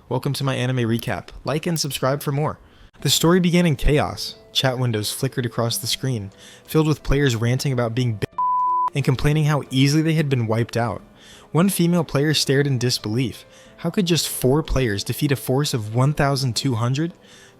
Welcome to my anime recap. Like and subscribe for more. The story began in chaos. Chat windows flickered across the screen, filled with players ranting about being and complaining how easily they had been wiped out. One female player stared in disbelief. How could just 4 players defeat a force of 1,200?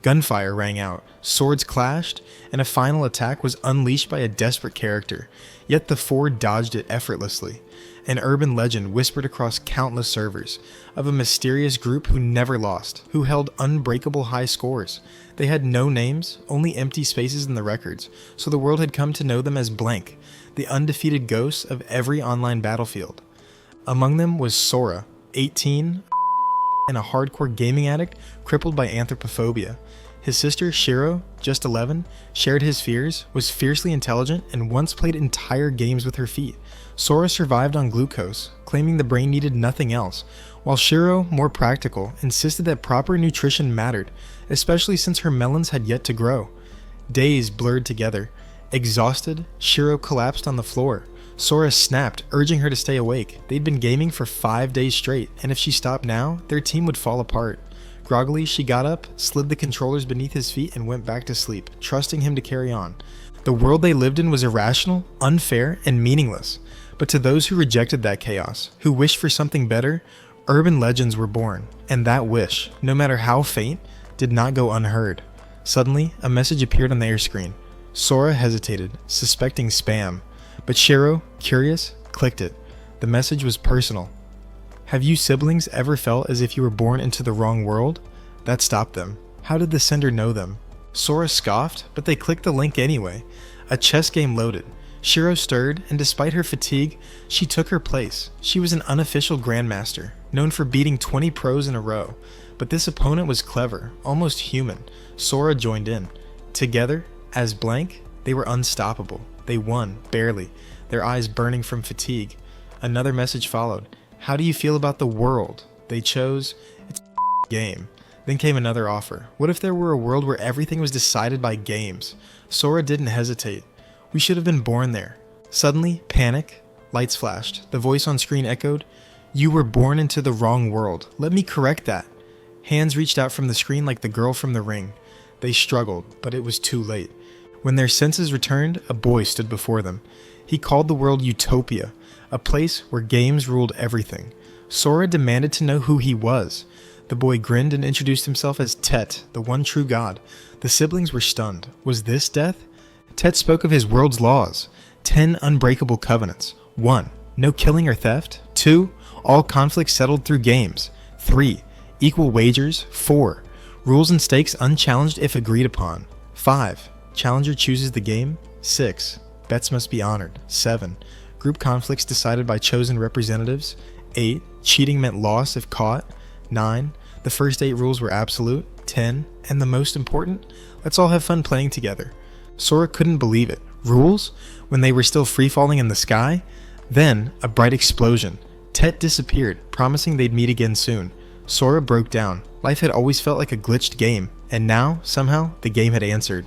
Gunfire rang out, swords clashed, and a final attack was unleashed by a desperate character, yet the 4 dodged it effortlessly. An urban legend whispered across countless servers of a mysterious group who never lost, who held unbreakable high scores. They had no names, only empty spaces in the records, so the world had come to know them as Blank, the undefeated ghosts of every online battlefield. Among them was Sora, 18, and a hardcore gaming addict crippled by anthropophobia. His sister, Shiro, just 11, shared his fears, was fiercely intelligent, and once played entire games with her feet. Sora survived on glucose, claiming the brain needed nothing else, while Shiro, more practical, insisted that proper nutrition mattered, especially since her melons had yet to grow. Days blurred together. Exhausted, Shiro collapsed on the floor. Sora snapped, urging her to stay awake. They'd been gaming for 5 days straight, and if she stopped now, their team would fall apart. Groggily, she got up, slid the controllers beneath his feet, and went back to sleep, trusting him to carry on. The world they lived in was irrational, unfair, and meaningless. But to those who rejected that chaos, who wished for something better, urban legends were born, and that wish, no matter how faint, did not go unheard. Suddenly, a message appeared on the air screen. Sora hesitated, suspecting spam, but Shiro, curious, clicked it. The message was personal. Have you siblings ever felt as if you were born into the wrong world? That stopped them. How did the sender know them? Sora scoffed, but they clicked the link anyway. A chess game loaded. Shiro stirred, and despite her fatigue, she took her place. She was an unofficial grandmaster, known for beating 20 pros in a row. But this opponent was clever, almost human. Sora joined in. Together, as Blank, they were unstoppable. They won, barely, their eyes burning from fatigue. Another message followed. How do you feel about the world? They chose, it's a game. Then came another offer. What if there were a world where everything was decided by games? Sora didn't hesitate. We should have been born there. Suddenly, panic. Lights flashed. The voice on screen echoed, you were born into the wrong world. Let me correct that. Hands reached out from the screen like the girl from The Ring. They struggled, but it was too late. When their senses returned, a boy stood before them. He called the world Utopia, a place where games ruled everything. Sora demanded to know who he was. The boy grinned and introduced himself as Tet, the one true god. The siblings were stunned. Was this death? Tet spoke of his world's laws. 10 unbreakable covenants. 1. No killing or theft. 2. All conflicts settled through games. 3. Equal wagers. 4. Rules and stakes unchallenged if agreed upon. 5. Challenger chooses the game. 6. Bets must be honored. 7. Group conflicts decided by chosen representatives. 8. Cheating meant loss if caught. 9. The first 8 rules were absolute. 10. And the most important, let's all have fun playing together. Sora couldn't believe it. Rules? When they were still free-falling in the sky? Then, a bright explosion. Tet disappeared, promising they'd meet again soon. Sora broke down. Life had always felt like a glitched game, and now, somehow, the game had answered.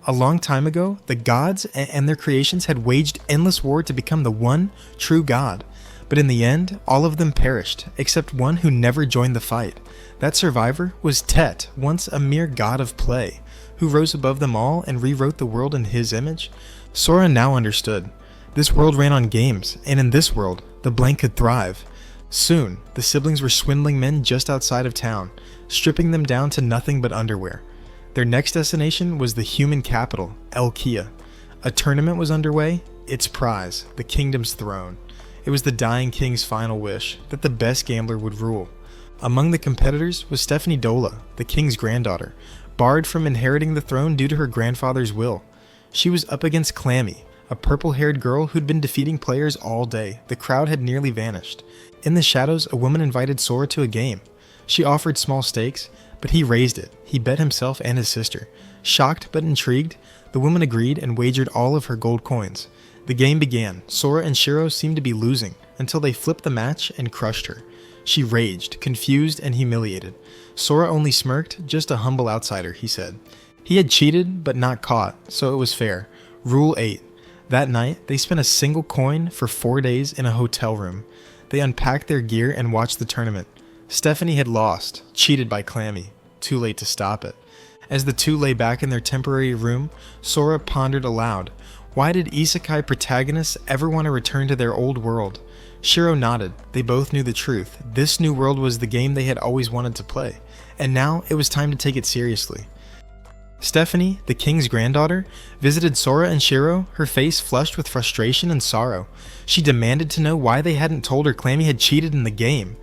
A long time ago, the gods and their creations had waged endless war to become the one true god. But in the end, all of them perished, except one who never joined the fight. That survivor was Tet, once a mere god of play, who rose above them all and rewrote the world in his image. Sora now understood. This world ran on games, and in this world, the Blank could thrive. Soon, the siblings were swindling men just outside of town, stripping them down to nothing but underwear. Their next destination was the human capital, Elkia. A tournament was underway, its prize, the kingdom's throne. It was the dying king's final wish, that the best gambler would rule. Among the competitors was Stephanie Dola, the king's granddaughter, barred from inheriting the throne due to her grandfather's will. She was up against Clammy, a purple-haired girl who'd been defeating players all day. The crowd had nearly vanished. In the shadows, a woman invited Sora to a game. She offered small stakes, but he raised it. He bet himself and his sister. Shocked but intrigued, the woman agreed and wagered all of her gold coins. The game began. Sora and Shiro seemed to be losing, until they flipped the match and crushed her. She raged, confused and humiliated. Sora only smirked, just a humble outsider, he said. He had cheated, but not caught, so it was fair. Rule 8. That night, they spent a single coin for 4 days in a hotel room. They unpacked their gear and watched the tournament. Stephanie had lost, cheated by Clammy. Too late to stop it. As the two lay back in their temporary room, Sora pondered aloud. Why did isekai protagonists ever want to return to their old world? Shiro nodded. They both knew the truth. This new world was the game they had always wanted to play, and now it was time to take it seriously. Stephanie, the king's granddaughter, visited Sora and Shiro, her face flushed with frustration and sorrow. She demanded to know why they hadn't told her Clammy had cheated in the game.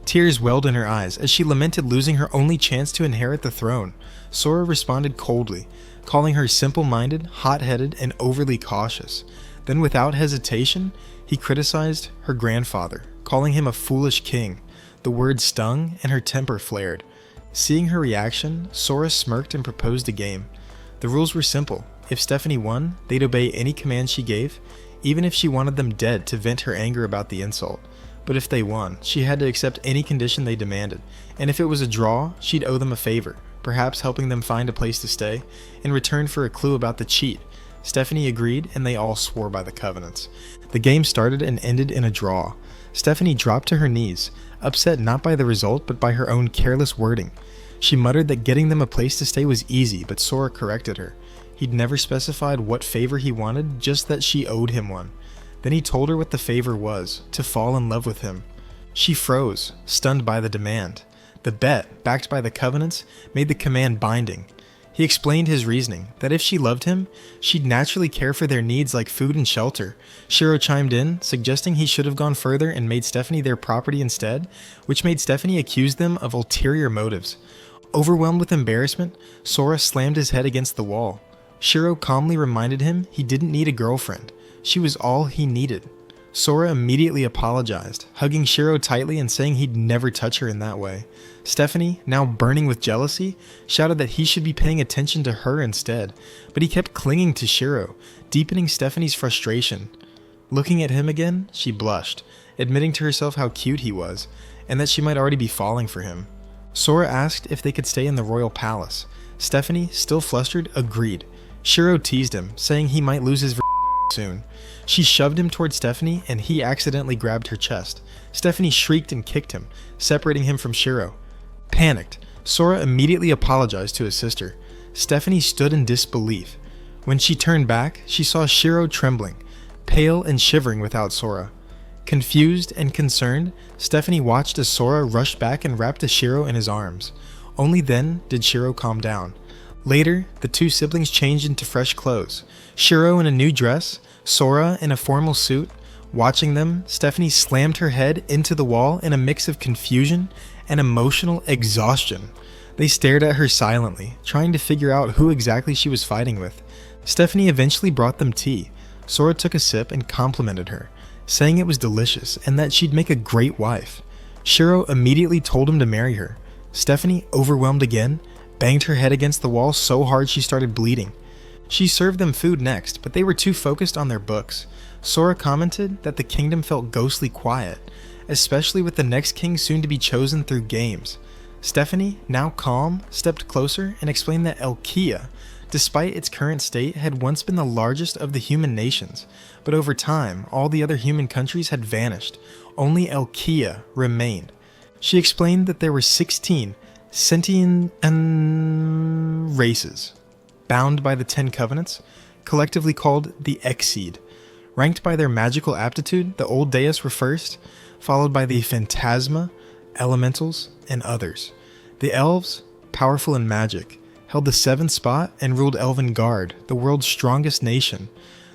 Tears welled in her eyes as she lamented losing her only chance to inherit the throne. Sora responded coldly, calling her simple-minded, hot-headed, and overly cautious. Then without hesitation, he criticized her grandfather, calling him a foolish king. The words stung, and her temper flared. Seeing her reaction, Sora smirked and proposed a game. The rules were simple. If Stephanie won, they'd obey any command she gave, even if she wanted them dead to vent her anger about the insult. But if they won, she had to accept any condition they demanded, and if it was a draw, she'd owe them a favor, perhaps helping them find a place to stay, in return for a clue about the cheat. Stephanie agreed, and they all swore by the covenants. The game started and ended in a draw. Stephanie dropped to her knees, upset not by the result but by her own careless wording. She muttered that getting them a place to stay was easy, but Sora corrected her. He'd never specified what favor he wanted, just that she owed him one. Then he told her what the favor was, to fall in love with him. She froze, stunned by the demand. The bet, backed by the covenants, made the command binding. He explained his reasoning, that if she loved him, she'd naturally care for their needs like food and shelter. Shiro chimed in, suggesting he should have gone further and made Stephanie their property instead, which made Stephanie accuse them of ulterior motives. Overwhelmed with embarrassment, Sora slammed his head against the wall. Shiro calmly reminded him he didn't need a girlfriend. She was all he needed. Sora immediately apologized, hugging Shiro tightly and saying he'd never touch her in that way. Stephanie, now burning with jealousy, shouted that he should be paying attention to her instead, but he kept clinging to Shiro, deepening Stephanie's frustration. Looking at him again, she blushed, admitting to herself how cute he was, and that she might already be falling for him. Sora asked if they could stay in the royal palace. Stephanie, still flustered, agreed. Shiro teased him, saying he might lose his soon. She shoved him toward Stephanie, and he accidentally grabbed her chest. Stephanie shrieked and kicked him, separating him from Shiro. Panicked, Sora immediately apologized to his sister. Stephanie stood in disbelief. When she turned back, she saw Shiro trembling, pale and shivering without Sora. Confused and concerned, Stephanie watched as Sora rushed back and wrapped Shiro in his arms. Only then did Shiro calm down. Later, the two siblings changed into fresh clothes. Shiro in a new dress, Sora in a formal suit. Watching them, Stephanie slammed her head into the wall in a mix of confusion and emotional exhaustion. They stared at her silently, trying to figure out who exactly she was fighting with. Stephanie eventually brought them tea. Sora took a sip and complimented her, saying it was delicious and that she'd make a great wife. Shiro immediately told him to marry her. Stephanie, overwhelmed again, banged her head against the wall so hard she started bleeding. She served them food next, but they were too focused on their books. Sora commented that the kingdom felt ghostly quiet, especially with the next king soon to be chosen through games. Stephanie, now calm, stepped closer and explained that Elkia, despite its current state, had once been the largest of the human nations, but over time, all the other human countries had vanished. Only Elkia remained. She explained that there were 16 sentient races, bound by the 10 covenants, collectively called the Exceed. Ranked by their magical aptitude, the Old Deus were first, followed by the Phantasma, Elementals, and others. The Elves, powerful in magic, held the 7th spot and ruled Elvengard, the world's strongest nation.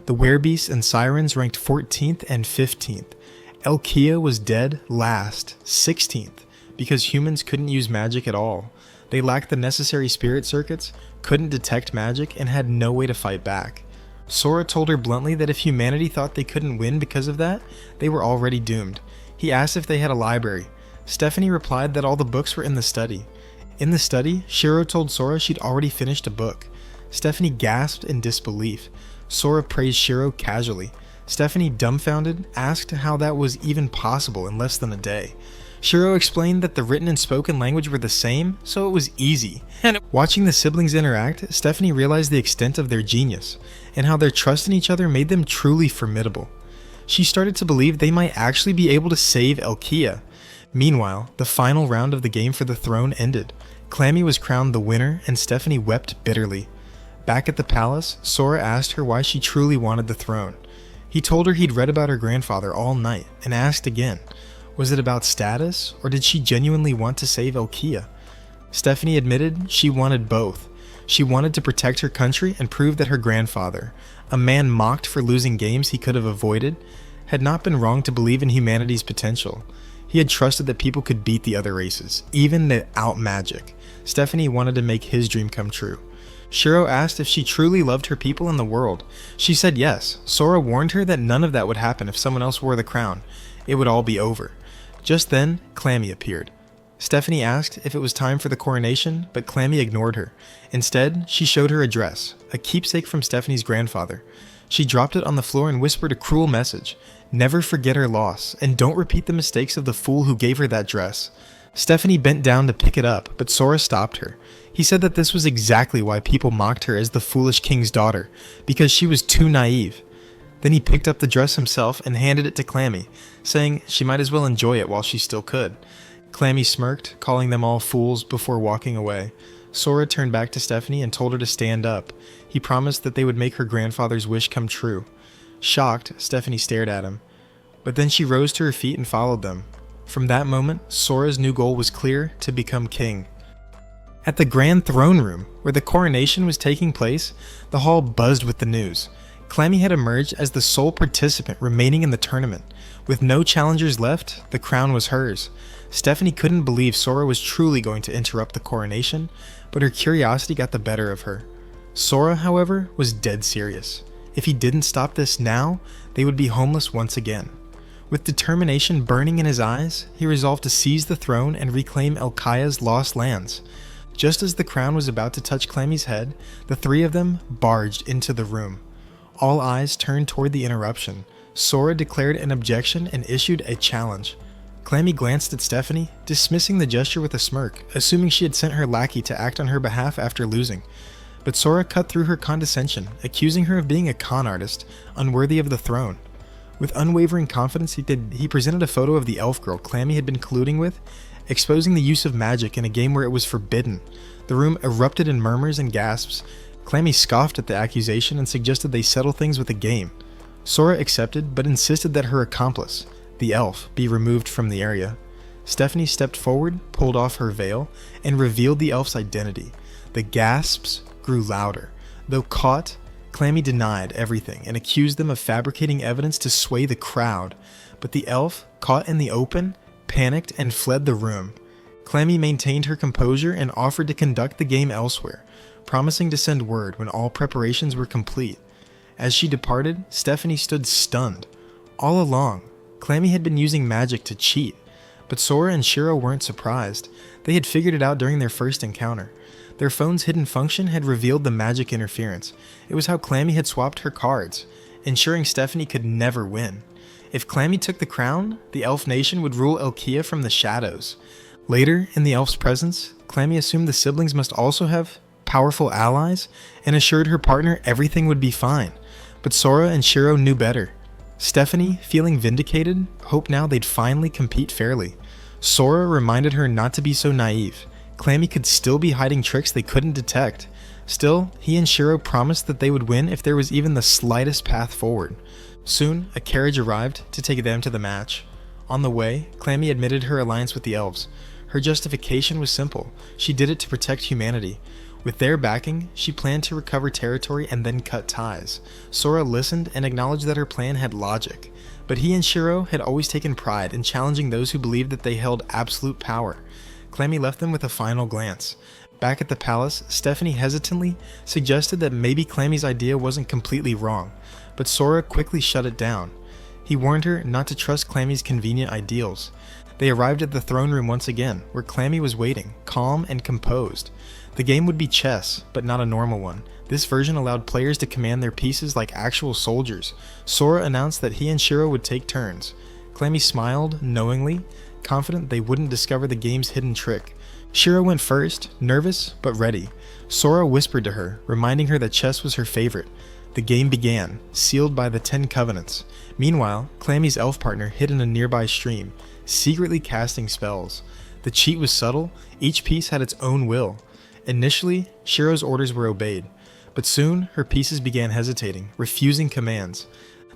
The Werebeasts and Sirens ranked 14th and 15th. Elkia was dead last, 16th, because humans couldn't use magic at all. They lacked the necessary spirit circuits, couldn't detect magic, and had no way to fight back. Sora told her bluntly that if humanity thought they couldn't win because of that, they were already doomed. He asked if they had a library. Stephanie replied that all the books were in the study. In the study, Shiro told Sora she'd already finished a book. Stephanie gasped in disbelief. Sora praised Shiro casually. Stephanie, dumbfounded, asked how that was even possible in less than a day. Shiro explained that the written and spoken language were the same, so it was easy. Watching the siblings interact, Stephanie realized the extent of their genius, and how their trust in each other made them truly formidable. She started to believe they might actually be able to save Elkia. Meanwhile, the final round of the game for the throne ended. Clammy was crowned the winner, and Stephanie wept bitterly. Back at the palace, Sora asked her why she truly wanted the throne. He told her he'd read about her grandfather all night, and asked again, was it about status, or did she genuinely want to save Elkia? Stephanie admitted she wanted both. She wanted to protect her country and prove that her grandfather, a man mocked for losing games he could have avoided, had not been wrong to believe in humanity's potential. He had trusted that people could beat the other races, even without magic. Stephanie wanted to make his dream come true. Shiro asked if she truly loved her people and the world. She said yes. Sora warned her that none of that would happen if someone else wore the crown. It would all be over. Just then, Clammy appeared. Stephanie asked if it was time for the coronation, but Clammy ignored her. Instead, she showed her a dress, a keepsake from Stephanie's grandfather. She dropped it on the floor and whispered a cruel message. Never forget her loss, and don't repeat the mistakes of the fool who gave her that dress. Stephanie bent down to pick it up, but Sora stopped her. He said that this was exactly why people mocked her as the foolish king's daughter, because she was too naive. Then he picked up the dress himself and handed it to Clammy, saying she might as well enjoy it while she still could. Clammy smirked, calling them all fools before walking away. Sora turned back to Stephanie and told her to stand up. He promised that they would make her grandfather's wish come true. Shocked, Stephanie stared at him. But then she rose to her feet and followed them. From that moment, Sora's new goal was clear: to become king. At the Grand Throne Room, where the coronation was taking place, the hall buzzed with the news. Clammy had emerged as the sole participant remaining in the tournament. With no challengers left, the crown was hers. Stephanie couldn't believe Sora was truly going to interrupt the coronation, but her curiosity got the better of her. Sora, however, was dead serious. If he didn't stop this now, they would be homeless once again. With determination burning in his eyes, he resolved to seize the throne and reclaim Elkia's lost lands. Just as the crown was about to touch Clammy's head, the three of them barged into the room. All eyes turned toward the interruption. Sora declared an objection and issued a challenge. Clammy glanced at Stephanie, dismissing the gesture with a smirk, assuming she had sent her lackey to act on her behalf after losing. But Sora cut through her condescension, accusing her of being a con artist, unworthy of the throne. With unwavering confidence, he presented a photo of the elf girl Clammy had been colluding with, exposing the use of magic in a game where it was forbidden. The room erupted in murmurs and gasps. Clammy scoffed at the accusation and suggested they settle things with a game. Sora accepted, but insisted that her accomplice, the elf, be removed from the area. Stephanie stepped forward, pulled off her veil, and revealed the elf's identity. The gasps grew louder. Though caught, Clammy denied everything and accused them of fabricating evidence to sway the crowd. But the elf, caught in the open, panicked and fled the room. Clammy maintained her composure and offered to conduct the game elsewhere, promising to send word when all preparations were complete. As she departed, Stephanie stood stunned. All along, Clammy had been using magic to cheat, but Sora and Shiro weren't surprised. They had figured it out during their first encounter. Their phone's hidden function had revealed the magic interference. It was how Clammy had swapped her cards, ensuring Stephanie could never win. If Clammy took the crown, the elf nation would rule Elkia from the shadows. Later, in the elf's presence, Clammy assumed the siblings must also have powerful allies and assured her partner everything would be fine. But Sora and Shiro knew better. Stephanie, feeling vindicated, hoped now they'd finally compete fairly. Sora reminded her not to be so naive. Clammy could still be hiding tricks they couldn't detect. Still, he and Shiro promised that they would win if there was even the slightest path forward. Soon, a carriage arrived to take them to the match. On the way, Clammy admitted her alliance with the elves. Her justification was simple. She did it to protect humanity. With their backing, she planned to recover territory and then cut ties. Sora listened and acknowledged that her plan had logic. But he and Shiro had always taken pride in challenging those who believed that they held absolute power. Clammy left them with a final glance. Back at the palace, Stephanie hesitantly suggested that maybe Clammy's idea wasn't completely wrong, but Sora quickly shut it down. He warned her not to trust Clammy's convenient ideals. They arrived at the throne room once again, where Clammy was waiting, calm and composed. The game would be chess, but not a normal one. This version allowed players to command their pieces like actual soldiers. Sora announced that he and Shiro would take turns. Clammy smiled, knowingly, confident they wouldn't discover the game's hidden trick. Shiro went first, nervous but ready. Sora whispered to her, reminding her that chess was her favorite. The game began, sealed by the 10 Covenants. Meanwhile, Clammy's elf partner hid in a nearby stream. secretly casting spells. The cheat was subtle, each piece had its own will. Initially, Shiro's orders were obeyed, but soon her pieces began hesitating, refusing commands.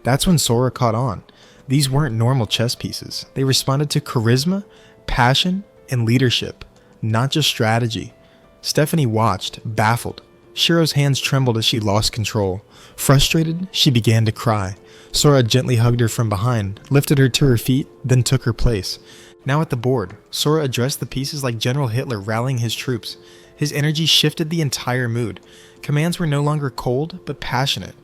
That's when Sora caught on. These weren't normal chess pieces. They responded to charisma, passion, and leadership, not just strategy. Stephanie watched, baffled. Shiro's hands trembled as she lost control. Frustrated, she began to cry. Sora gently hugged her from behind, lifted her to her feet, then took her place. Now at the board, Sora addressed the pieces like General Hitler rallying his troops. His energy shifted the entire mood. Commands were no longer cold, but passionate.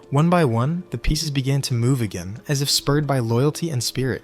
One by one, the pieces began to move again, as if spurred by loyalty and spirit.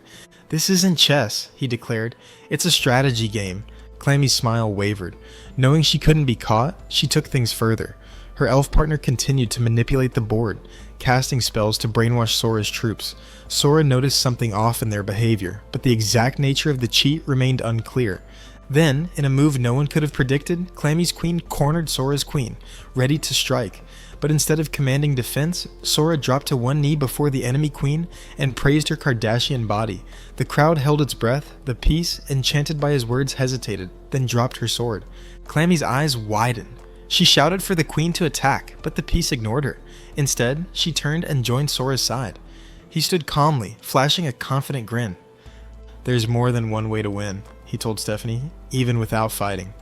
"This isn't chess," he declared. "It's a strategy game." Clammy's smile wavered. Knowing she couldn't be caught, she took things further. Her elf partner continued to manipulate the board, casting spells to brainwash Sora's troops. Sora noticed something off in their behavior, but the exact nature of the cheat remained unclear. Then, in a move no one could have predicted, Clammy's queen cornered Sora's queen, ready to strike. But instead of commanding defense, Sora dropped to one knee before the enemy queen and praised her Kardashian body. The crowd held its breath, the piece, enchanted by his words, hesitated, then dropped her sword. Clammy's eyes widened. She shouted for the queen to attack, but the piece ignored her. Instead, she turned and joined Sora's side. He stood calmly, flashing a confident grin. "There's more than one way to win," he told Stephanie, even without fighting.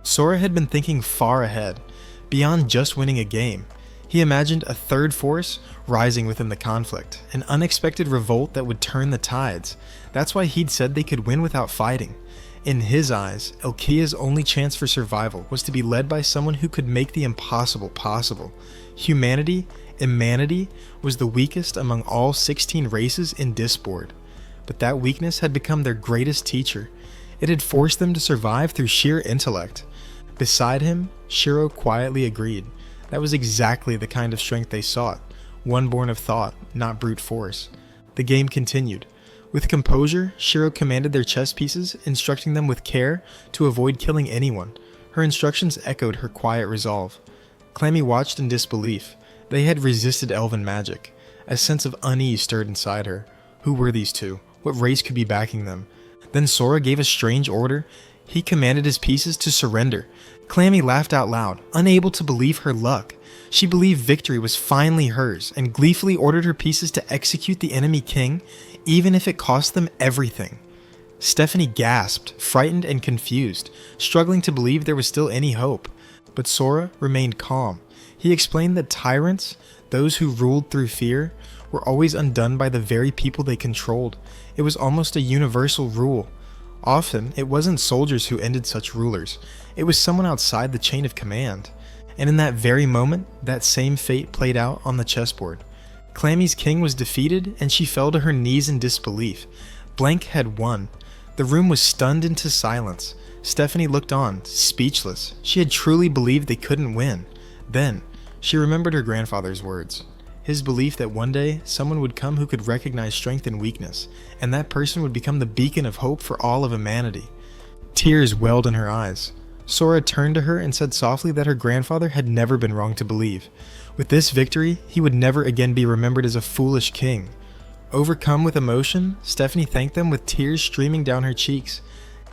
Sora had been thinking far ahead, beyond just winning a game. He imagined a third force rising within the conflict, an unexpected revolt that would turn the tides. That's why he'd said they could win without fighting. In his eyes, Elkia's only chance for survival was to be led by someone who could make the impossible possible. Humanity, Imanity, was the weakest among all 16 races in Disboard. But that weakness had become their greatest teacher. It had forced them to survive through sheer intellect. Beside him, Shiro quietly agreed. That was exactly the kind of strength they sought, one born of thought, not brute force. The game continued. With composure, Shiro commanded their chess pieces, instructing them with care to avoid killing anyone. Her instructions echoed her quiet resolve. Clammy watched in disbelief. They had resisted elven magic. A sense of unease stirred inside her. Who were these two? What race could be backing them? Then Sora gave a strange order. He commanded his pieces to surrender. Clammy laughed out loud, unable to believe her luck. She believed victory was finally hers, and gleefully ordered her pieces to execute the enemy king, even if it cost them everything. Stephanie gasped, frightened and confused, struggling to believe there was still any hope. But Sora remained calm. He explained that tyrants, those who ruled through fear, were always undone by the very people they controlled. It was almost a universal rule. Often, it wasn't soldiers who ended such rulers. It was someone outside the chain of command. And in that very moment, that same fate played out on the chessboard. Clammy's king was defeated, and she fell to her knees in disbelief. Blank had won. The room was stunned into silence. Stephanie looked on, speechless. She had truly believed they couldn't win. Then, she remembered her grandfather's words. His belief that one day, someone would come who could recognize strength and weakness, and that person would become the beacon of hope for all of humanity. Tears welled in her eyes. Sora turned to her and said softly that her grandfather had never been wrong to believe. With this victory, he would never again be remembered as a foolish king. Overcome with emotion, Stephanie thanked them with tears streaming down her cheeks.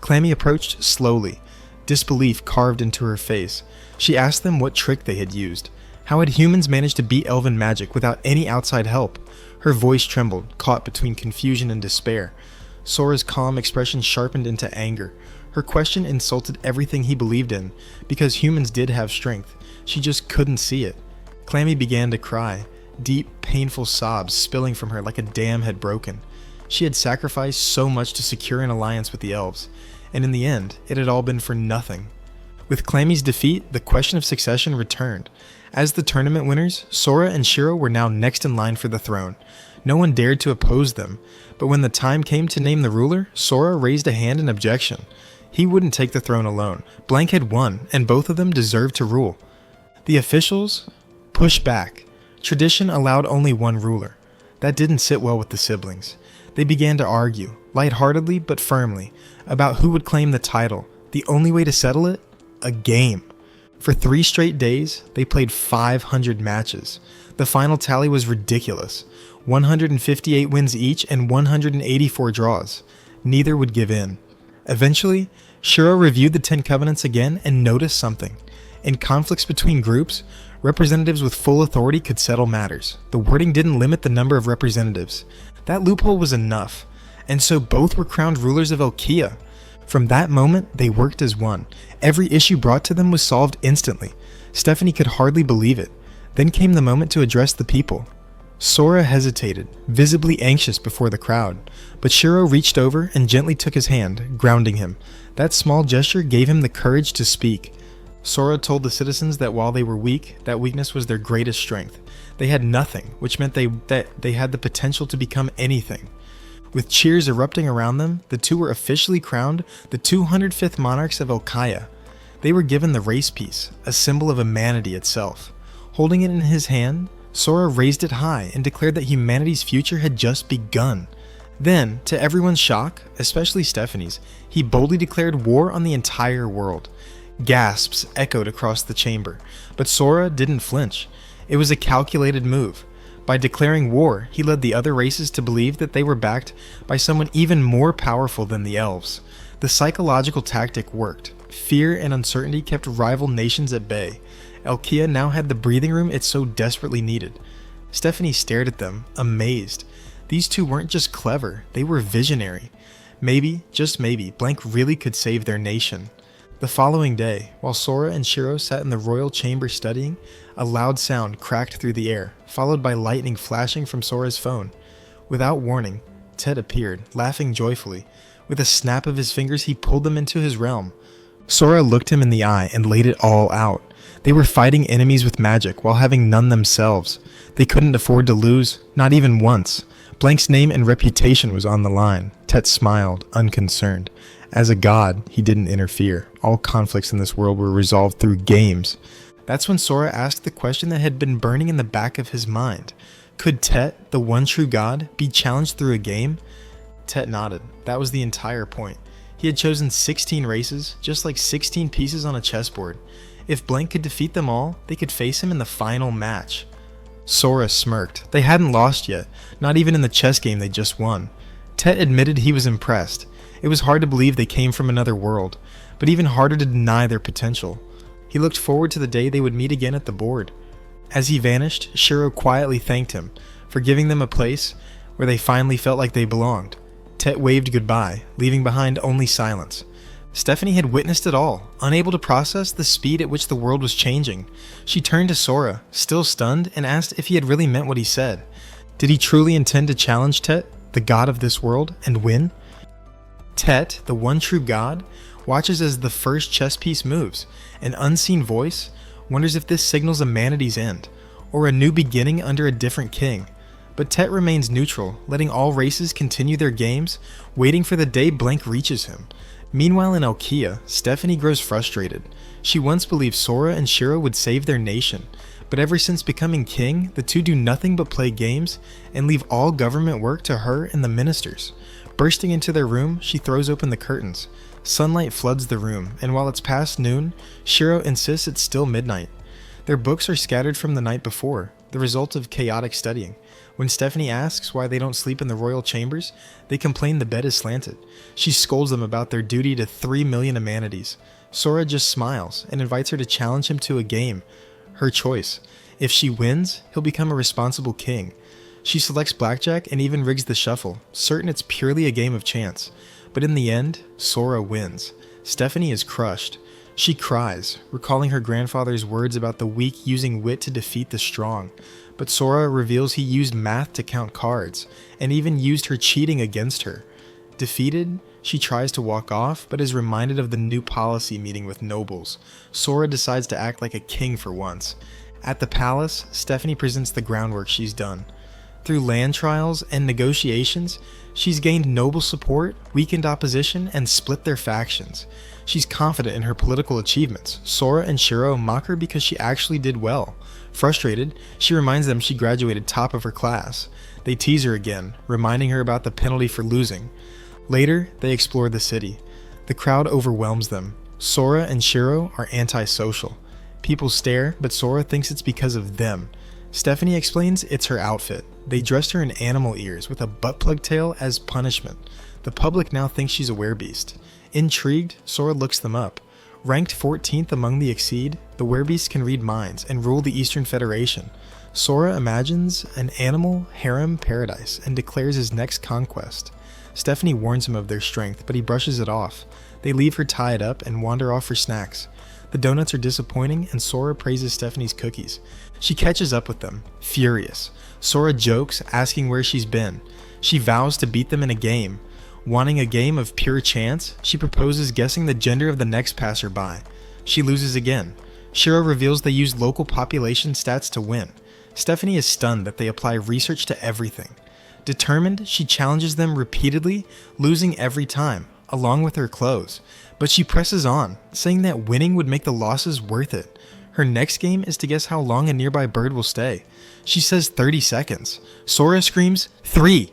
Clammy approached slowly, disbelief carved into her face. She asked them what trick they had used. How had humans managed to beat elven magic without any outside help? Her voice trembled, caught between confusion and despair. Sora's calm expression sharpened into anger. Her question insulted everything he believed in, because humans did have strength. She just couldn't see it. Clammy began to cry, deep, painful sobs spilling from her like a dam had broken. She had sacrificed so much to secure an alliance with the elves, and in the end, it had all been for nothing. With Clammy's defeat, the question of succession returned. As the tournament winners, Sora and Shiro were now next in line for the throne. No one dared to oppose them, but when the time came to name the ruler, Sora raised a hand in objection. He wouldn't take the throne alone. Blank had won, and both of them deserved to rule. The officials pushed back. Tradition allowed only one ruler. That didn't sit well with the siblings. They began to argue, lightheartedly but firmly, about who would claim the title. The only way to settle it? A game. For 3 straight days, they played 500 matches. The final tally was ridiculous. 158 wins each and 184 draws. Neither would give in. Eventually, Shiro reviewed the 10 Covenants again and noticed something. In conflicts between groups, representatives with full authority could settle matters. The wording didn't limit the number of representatives. That loophole was enough, and so both were crowned rulers of Elkia. From that moment, they worked as one. Every issue brought to them was solved instantly. Stephanie could hardly believe it. Then came the moment to address the people. Sora hesitated, visibly anxious before the crowd, but Shiro reached over and gently took his hand, grounding him. That small gesture gave him the courage to speak. Sora told the citizens that while they were weak, that weakness was their greatest strength. They had nothing, which meant that they had the potential to become anything. With cheers erupting around them, the two were officially crowned the 205th monarchs of Elkia. They were given the race piece, a symbol of humanity itself. Holding it in his hand, Sora raised it high and declared that humanity's future had just begun. Then, to everyone's shock, especially Stephanie's, he boldly declared war on the entire world. Gasps echoed across the chamber, but Sora didn't flinch. It was a calculated move. By declaring war, he led the other races to believe that they were backed by someone even more powerful than the elves. The psychological tactic worked. Fear and uncertainty kept rival nations at bay. Elkia now had the breathing room it so desperately needed. Stephanie stared at them, amazed. These two weren't just clever, they were visionary. Maybe, just maybe, Blank really could save their nation. The following day, while Sora and Shiro sat in the royal chamber studying, a loud sound cracked through the air, followed by lightning flashing from Sora's phone. Without warning, Tet appeared, laughing joyfully. With a snap of his fingers, he pulled them into his realm. Sora looked him in the eye and laid it all out. They were fighting enemies with magic while having none themselves. They couldn't afford to lose, not even once. Blank's name and reputation was on the line. Tet smiled, unconcerned. As a god, he didn't interfere. All conflicts in this world were resolved through games. That's when Sora asked the question that had been burning in the back of his mind. Could Tet, the one true god, be challenged through a game? Tet nodded. That was the entire point. He had chosen 16 races, just like 16 pieces on a chessboard. If Blank could defeat them all, they could face him in the final match. Sora smirked. They hadn't lost yet, not even in the chess game they just won. Tet admitted he was impressed. It was hard to believe they came from another world, but even harder to deny their potential. He looked forward to the day they would meet again at the board. As he vanished, Shiro quietly thanked him for giving them a place where they finally felt like they belonged. Tet waved goodbye, leaving behind only silence. Stephanie had witnessed it all, unable to process the speed at which the world was changing. She turned to Sora, still stunned, and asked if he had really meant what he said. Did he truly intend to challenge Tet, the god of this world, and win? Tet, the one true god, watches as the first chess piece moves. An unseen voice wonders if this signals humanity's end, or a new beginning under a different king. But Tet remains neutral, letting all races continue their games, waiting for the day Blank reaches him. Meanwhile in Elkia, Stephanie grows frustrated. She once believed Sora and Shiro would save their nation, but ever since becoming king, the two do nothing but play games and leave all government work to her and the ministers. Bursting into their room, she throws open the curtains. Sunlight floods the room, and while it's past noon, Shiro insists it's still midnight. Their books are scattered from the night before, the result of chaotic studying. When Stephanie asks why they don't sleep in the royal chambers, they complain the bed is slanted. She scolds them about their duty to 3 million humanities. Sora just smiles and invites her to challenge him to a game. Her choice. If she wins, he'll become a responsible king. She selects blackjack and even rigs the shuffle, certain it's purely a game of chance. But in the end, Sora wins. Stephanie is crushed. She cries, recalling her grandfather's words about the weak using wit to defeat the strong. But Sora reveals he used math to count cards, and even used her cheating against her. Defeated, she tries to walk off, but is reminded of the new policy meeting with nobles. Sora decides to act like a king for once. At the palace, Stephanie presents the groundwork she's done. Through land trials and negotiations, she's gained noble support, weakened opposition, and split their factions. She's confident in her political achievements. Sora and Shiro mock her because she actually did well. Frustrated, she reminds them she graduated top of her class. They tease her again, reminding her about the penalty for losing. Later, they explore the city. The crowd overwhelms them. Sora and Shiro are antisocial. People stare, but Sora thinks it's because of them. Stephanie explains it's her outfit. They dressed her in animal ears with a butt plug tail as punishment. The public now thinks she's a werebeast. Intrigued, Sora looks them up. Ranked 14th among the Exceed, the werebeasts can read minds and rule the Eastern Federation. Sora imagines an animal harem paradise and declares his next conquest. Stephanie warns him of their strength, but he brushes it off. They leave her tied up and wander off for snacks. The donuts are disappointing, and Sora praises Stephanie's cookies. She catches up with them, furious. Sora jokes, asking where she's been. She vows to beat them in a game. Wanting a game of pure chance, she proposes guessing the gender of the next passerby. She loses again. Shiro reveals they used local population stats to win. Stephanie is stunned that they apply research to everything. Determined, she challenges them repeatedly, losing every time, along with her clothes. But she presses on, saying that winning would make the losses worth it. Her next game is to guess how long a nearby bird will stay. She says 30 seconds. Sora screams, 3,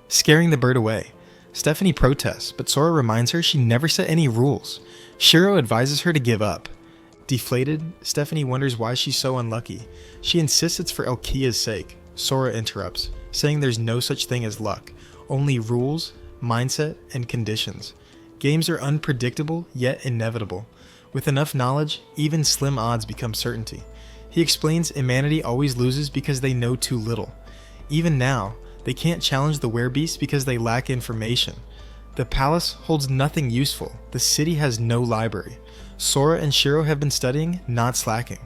scaring the bird away. Stephanie protests, but Sora reminds her she never set any rules. Shiro advises her to give up. Deflated, Stephanie wonders why she's so unlucky. She insists it's for Elkia's sake. Sora interrupts, saying there's no such thing as luck, only rules, mindset, and conditions. Games are unpredictable, yet inevitable. With enough knowledge, even slim odds become certainty. He explains humanity always loses because they know too little. Even now, they can't challenge the werebeasts because they lack information. The palace holds nothing useful. The city has no library. Sora and Shiro have been studying, not slacking.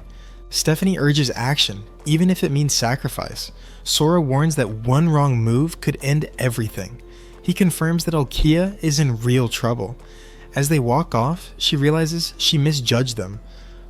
Stephanie urges action, even if it means sacrifice. Sora warns that one wrong move could end everything. He confirms that Elkia is in real trouble. As they walk off, she realizes she misjudged them.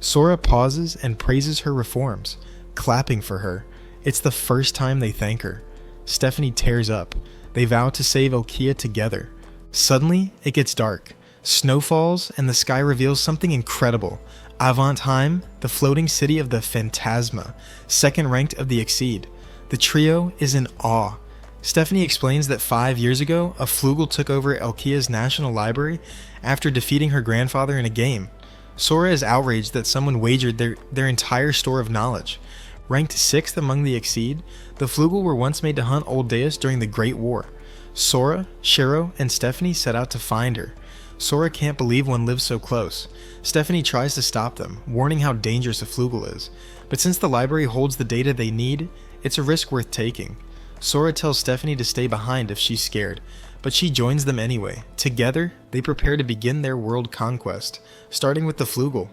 Sora pauses and praises her reforms, clapping for her. It's the first time they thank her. Stephanie tears up. They vow to save Elkia together. Suddenly, it gets dark. Snow falls, and the sky reveals something incredible. Avantheim, the floating city of the Phantasma, second ranked of the Exceed. The trio is in awe. Stephanie explains that 5 years ago, a Flugel took over Elkia's National Library after defeating her grandfather in a game. Sora is outraged that someone wagered their entire store of knowledge. Ranked 6th among the Exceed, the Flugel were once made to hunt Old Deus during the Great War. Sora, Shiro, and Stephanie set out to find her. Sora can't believe one lives so close. Stephanie tries to stop them, warning how dangerous a Flugel is. But since the library holds the data they need, it's a risk worth taking. Sora tells Stephanie to stay behind if she's scared, but she joins them anyway. Together, they prepare to begin their world conquest, starting with the Flugel.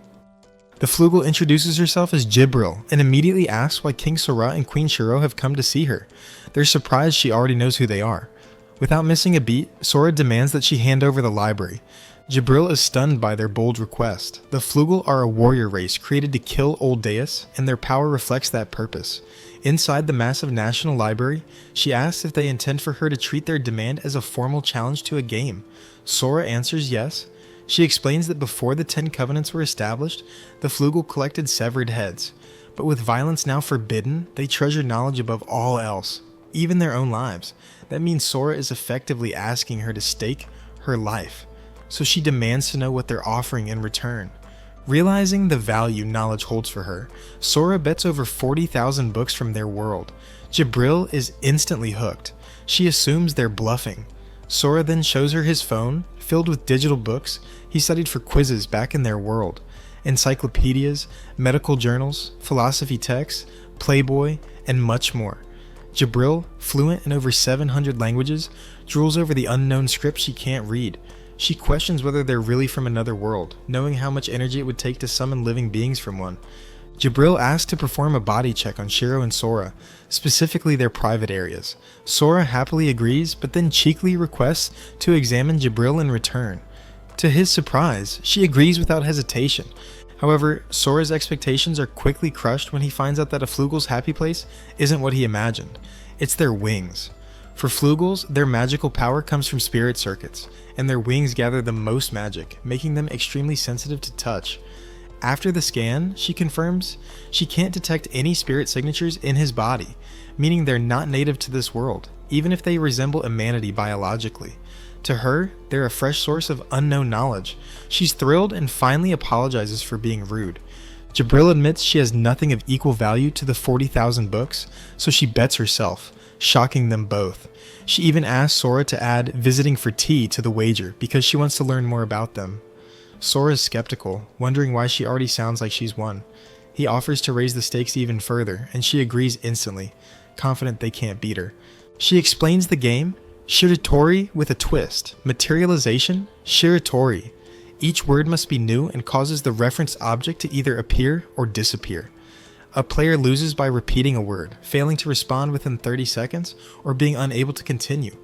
The Flugel introduces herself as Jibril and immediately asks why King Sora and Queen Shiro have come to see her. They're surprised she already knows who they are. Without missing a beat, Sora demands that she hand over the library. Jibril is stunned by their bold request. The Flugel are a warrior race created to kill Old Deus, and their power reflects that purpose. Inside the massive National Library, she asks if they intend for her to treat their demand as a formal challenge to a game. Sora answers yes. She explains that before the 10 Covenants were established, the Flugel collected severed heads. But with violence now forbidden, they treasure knowledge above all else, even their own lives. That means Sora is effectively asking her to stake her life. So she demands to know what they're offering in return. Realizing the value knowledge holds for her, Sora bets over 40,000 books from their world. Jibril is instantly hooked. She assumes they're bluffing. Sora then shows her his phone, filled with digital books he studied for quizzes back in their world. Encyclopedias, medical journals, philosophy texts, Playboy, and much more. Jibril, fluent in over 700 languages, drools over the unknown script she can't read. She questions whether they're really from another world, knowing how much energy it would take to summon living beings from one. Jibril asks to perform a body check on Shiro and Sora, specifically their private areas. Sora happily agrees, but then cheekily requests to examine Jibril in return. To his surprise, she agrees without hesitation. However, Sora's expectations are quickly crushed when he finds out that a Flugel's happy place isn't what he imagined. It's their wings. For Flugels, their magical power comes from spirit circuits, and their wings gather the most magic, making them extremely sensitive to touch. After the scan, she confirms she can't detect any spirit signatures in his body, meaning they're not native to this world, even if they resemble humanity biologically. To her, they're a fresh source of unknown knowledge. She's thrilled and finally apologizes for being rude. Jibril admits she has nothing of equal value to the 40,000 books, so she bets herself. shocking them both. She even asks Sora to add visiting for tea to the wager because she wants to learn more about them. Sora is skeptical, wondering why she already sounds like she's won. He offers to raise the stakes even further, and she agrees instantly, confident they can't beat her. She explains the game, Shiratori with a twist, materialization, Shiratori. Each word must be new and causes the reference object to either appear or disappear. A player loses by repeating a word, failing to respond within 30 seconds, or being unable to continue.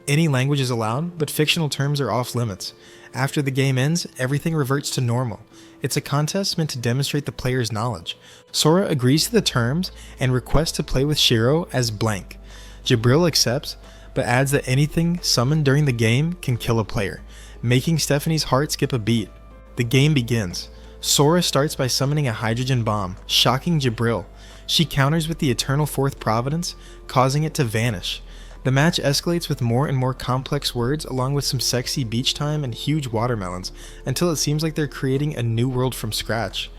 Any language is allowed, but fictional terms are off limits. After the game ends, everything reverts to normal. It's a contest meant to demonstrate the player's knowledge. Sora agrees to the terms and requests to play with Shiro as blank. Jibril accepts, but adds that anything summoned during the game can kill a player, making Stephanie's heart skip a beat. The game begins. Sora starts by summoning a hydrogen bomb, shocking Jibril. She counters with the Eternal Fourth Providence, causing it to vanish. The match escalates with more and more complex words along with some sexy beach time and huge watermelons, until it seems like they're creating a new world from scratch.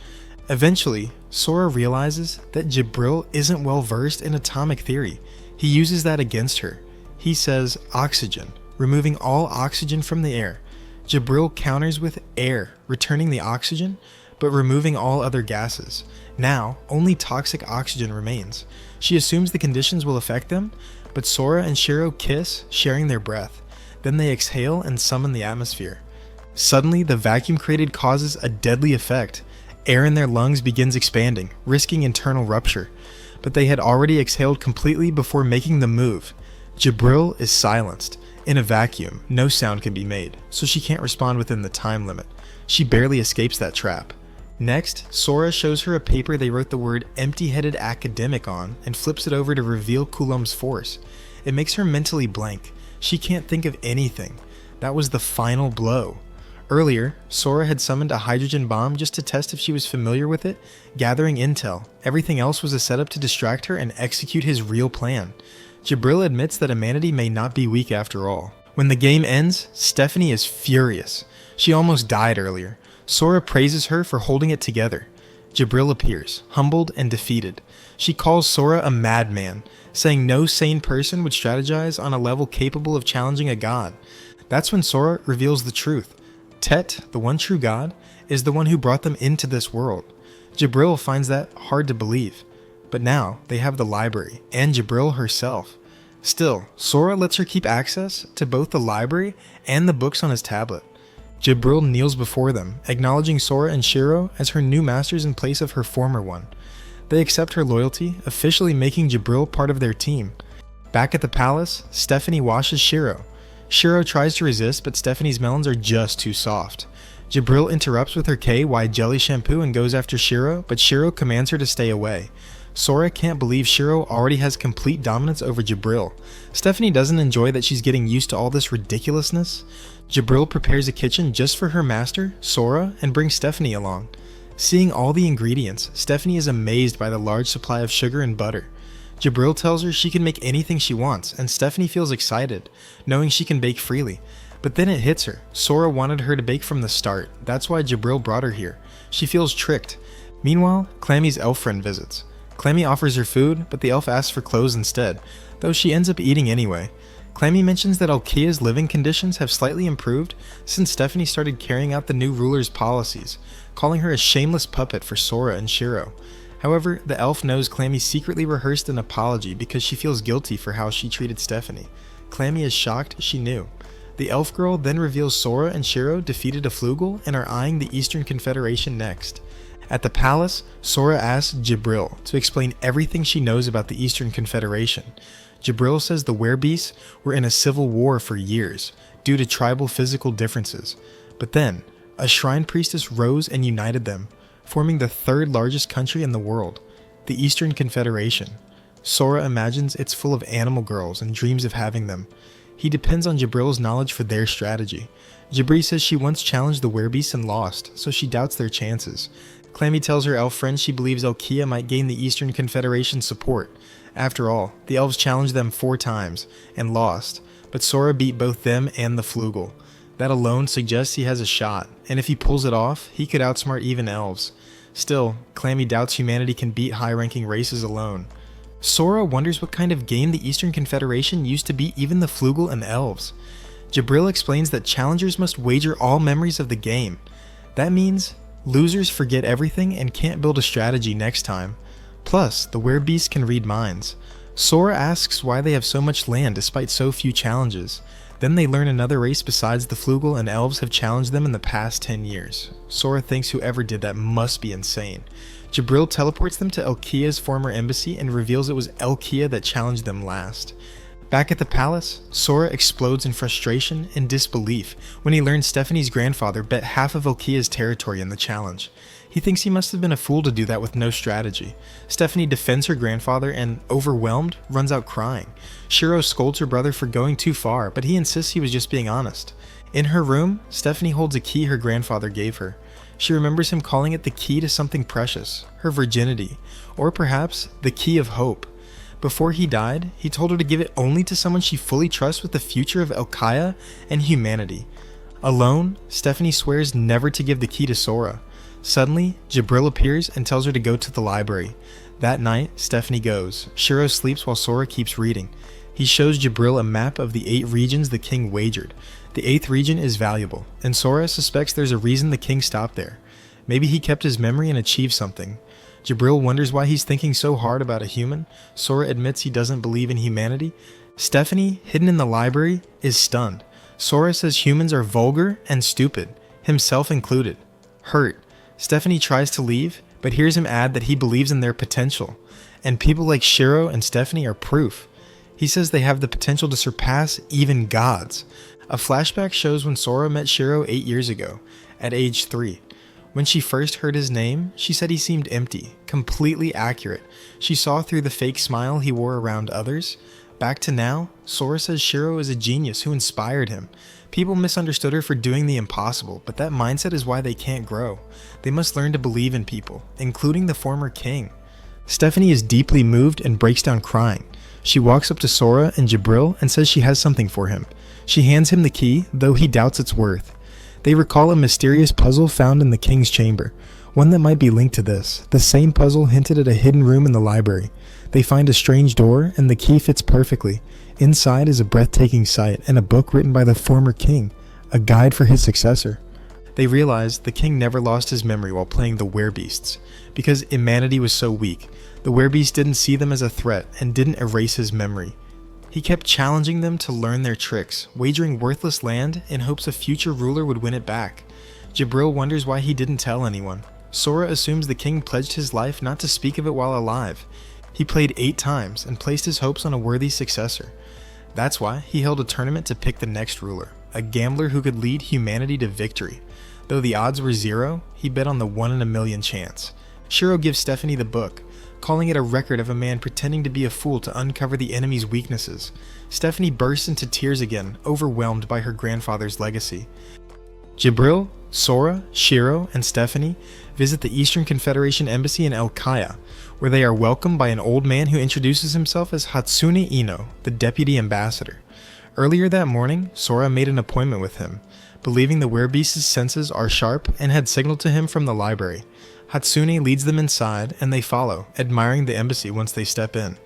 Eventually, Sora realizes that Jibril isn't well versed in atomic theory. He uses that against her. He says oxygen, removing all oxygen from the air. Jibril counters with air, returning the oxygen, but removing all other gases. Now, only toxic oxygen remains. She assumes the conditions will affect them, but Sora and Shiro kiss, sharing their breath. Then they exhale and summon the atmosphere. Suddenly, the vacuum created causes a deadly effect. Air in their lungs begins expanding, risking internal rupture. But they had already exhaled completely before making the move. Jibril is silenced. In a vacuum, no sound can be made, so she can't respond within the time limit. She barely escapes that trap. Next, Sora shows her a paper they wrote the word empty-headed academic on and flips it over to reveal Coulomb's force. It makes her mentally blank. She can't think of anything. That was the final blow. Earlier, Sora had summoned a hydrogen bomb just to test if she was familiar with it, gathering intel. Everything else was a setup to distract her and execute his real plan. Jibril admits that humanity may not be weak after all. When the game ends, Stephanie is furious. She almost died earlier. Sora praises her for holding it together. Jibril appears, humbled and defeated. She calls Sora a madman, saying no sane person would strategize on a level capable of challenging a god. That's when Sora reveals the truth. Tet, the one true god, is the one who brought them into this world. Jibril finds that hard to believe. But now, they have the library, and Jibril herself. Still, Sora lets her keep access to both the library and the books on his tablet. Jibril kneels before them, acknowledging Sora and Shiro as her new masters in place of her former one. They accept her loyalty, officially making Jibril part of their team. Back at the palace, Stephanie washes Shiro. Shiro tries to resist, but Stephanie's melons are just too soft. Jibril interrupts with her KY jelly shampoo and goes after Shiro, but Shiro commands her to stay away. Sora can't believe Shiro already has complete dominance over Jibril. Stephanie doesn't enjoy that she's getting used to all this ridiculousness. Jibril prepares a kitchen just for her master, Sora, and brings Stephanie along. Seeing all the ingredients, Stephanie is amazed by the large supply of sugar and butter. Jibril tells her she can make anything she wants, and Stephanie feels excited, knowing she can bake freely. But then it hits her. Sora wanted her to bake from the start. That's why Jibril brought her here. She feels tricked. Meanwhile, Clammy's elf friend visits. Clammy offers her food, but the elf asks for clothes instead, though she ends up eating anyway. Clammy mentions that Alkea's living conditions have slightly improved since Stephanie started carrying out the new ruler's policies, calling her a shameless puppet for Sora and Shiro. However, the elf knows Clammy secretly rehearsed an apology because she feels guilty for how she treated Stephanie. Clammy is shocked she knew. The elf girl then reveals Sora and Shiro defeated a Flugel and are eyeing the Eastern Confederation next. At the palace, Sora asks Jibril to explain everything she knows about the Eastern Confederation. Jibril says the werebeasts were in a civil war for years, due to tribal physical differences. But then, a shrine priestess rose and united them, forming the third largest country in the world, the Eastern Confederation. Sora imagines it's full of animal girls and dreams of having them. He depends on Jibril's knowledge for their strategy. Jibri says she once challenged the werebeasts and lost, so she doubts their chances. Clammy tells her elf friend she believes Alkea might gain the Eastern Confederation's support. After all, the elves challenged them 4 times, and lost, but Sora beat both them and the Flugel. That alone suggests he has a shot, and if he pulls it off, he could outsmart even elves. Still, Clammy doubts humanity can beat high-ranking races alone. Sora wonders what kind of game the Eastern Confederation used to beat even the Flugel and Elves. Jabril explains that challengers must wager all memories of the game. That means losers forget everything and can't build a strategy next time. Plus, the werebeasts can read minds. Sora asks why they have so much land despite so few challenges. Then they learn another race besides the Flugel and Elves have challenged them in the past 10 years. Sora thinks whoever did that must be insane. Jabril teleports them to Elkia's former embassy and reveals it was Elkia that challenged them last. Back at the palace, Sora explodes in frustration and disbelief when he learns Stephanie's grandfather bet half of Elkia's territory in the challenge. He thinks he must have been a fool to do that with no strategy. Stephanie defends her grandfather and, overwhelmed, runs out crying. Shiro scolds her brother for going too far, but he insists he was just being honest. In her room, Stephanie holds a key her grandfather gave her. She remembers him calling it the key to something precious, her virginity, or perhaps the key of hope. Before he died, he told her to give it only to someone she fully trusts with the future of Elkia and humanity. Alone, Stephanie swears never to give the key to Sora. Suddenly, Jabril appears and tells her to go to the library. That night, Stephanie goes. Shiro sleeps while Sora keeps reading. He shows Jabril a map of the 8 regions the king wagered. The 8th region is valuable, and Sora suspects there's a reason the king stopped there. Maybe he kept his memory and achieved something. Jabril wonders why he's thinking so hard about a human. Sora admits he doesn't believe in humanity. Stephanie, hidden in the library, is stunned. Sora says humans are vulgar and stupid, himself included. Hurt, Stephanie tries to leave, but hears him add that he believes in their potential, and people like Shiro and Stephanie are proof. He says they have the potential to surpass even gods. A flashback shows when Sora met Shiro 8 years ago, at age 3. When she first heard his name, she said he seemed empty, completely accurate. She saw through the fake smile he wore around others. Back to now, Sora says Shiro is a genius who inspired him. People misunderstood her for doing the impossible, but that mindset is why they can't grow. They must learn to believe in people, including the former king. Stephanie is deeply moved and breaks down crying. She walks up to Sora and Jabril and says she has something for him. She hands him the key, though he doubts its worth. They recall a mysterious puzzle found in the king's chamber, one that might be linked to this. The same puzzle hinted at a hidden room in the library. They find a strange door, and the key fits perfectly. Inside is a breathtaking sight and a book written by the former king, a guide for his successor. They realize the king never lost his memory while playing the werebeasts. Because humanity was so weak, the werebeasts didn't see them as a threat and didn't erase his memory. He kept challenging them to learn their tricks, wagering worthless land in hopes a future ruler would win it back. Jabril wonders why he didn't tell anyone. Sora assumes the king pledged his life not to speak of it while alive. He played 8 times and placed his hopes on a worthy successor. That's why he held a tournament to pick the next ruler, a gambler who could lead humanity to victory. Though the odds were 0, he bet on the 1 in a million chance. Shiro gives Stephanie the book, calling it a record of a man pretending to be a fool to uncover the enemy's weaknesses. Stephanie bursts into tears again, overwhelmed by her grandfather's legacy. Jabril, Sora, Shiro, and Stephanie visit the Eastern Confederation embassy in Elkia, where they are welcomed by an old man who introduces himself as Hatsune Ino, the deputy ambassador. Earlier that morning, Sora made an appointment with him, believing the werebeast's senses are sharp and had signaled to him from the library. Hatsune leads them inside, and they follow, admiring the embassy once they step in.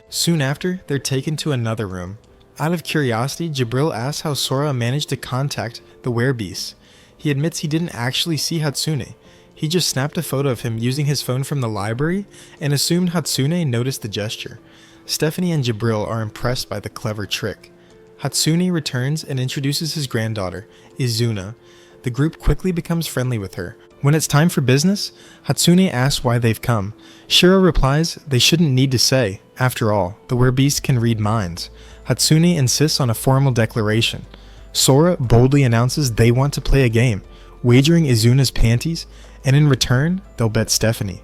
Soon after, they're taken to another room. Out of curiosity, Jabril asks how Sora managed to contact the werebeasts. He admits he didn't actually see Hatsune. He just snapped a photo of him using his phone from the library and assumed Hatsune noticed the gesture. Stephanie and Jabril are impressed by the clever trick. Hatsune returns and introduces his granddaughter, Izuna. The group quickly becomes friendly with her. When it's time for business, Hatsune asks why they've come. Shiro replies they shouldn't need to say. After all, the werebeasts can read minds. Hatsune insists on a formal declaration. Sora boldly announces they want to play a game, wagering Izuna's panties, and in return, they'll bet Stephanie.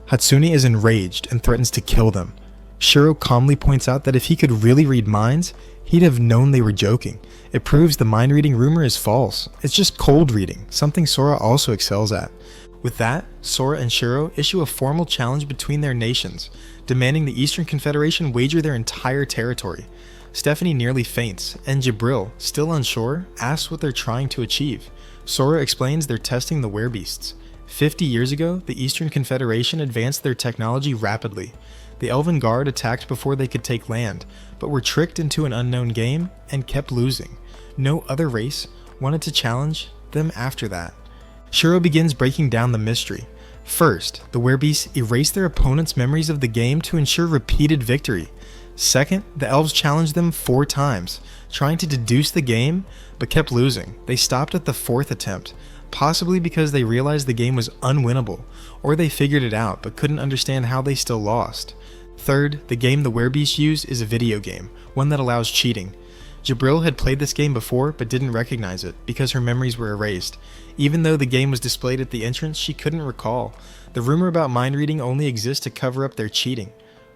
Hatsune is enraged and threatens to kill them. Shiro calmly points out that if he could really read minds, he'd have known they were joking. It proves the mind-reading rumor is false. It's just cold reading, something Sora also excels at. With that, Sora and Shiro issue a formal challenge between their nations, demanding the Eastern Confederation wager their entire territory. Stephanie nearly faints, and Jabril, still unsure, asks what they're trying to achieve. Sora explains they're testing the werebeasts. 50 years ago, the Eastern Confederation advanced their technology rapidly. The Elven Guard attacked before they could take land, but were tricked into an unknown game and kept losing. No other race wanted to challenge them after that. Shiro begins breaking down the mystery. First, the werebeasts erase their opponents' memories of the game to ensure repeated victory. Second, the elves challenged them 4 times, trying to deduce the game, but kept losing. They stopped at the 4th attempt, possibly because they realized the game was unwinnable, or they figured it out but couldn't understand how they still lost. Third, the game the werebeasts use is a video game, one that allows cheating. Jibril had played this game before but didn't recognize it because her memories were erased. Even though the game was displayed at the entrance, she couldn't recall. The rumor about mind reading only exists to cover up their cheating.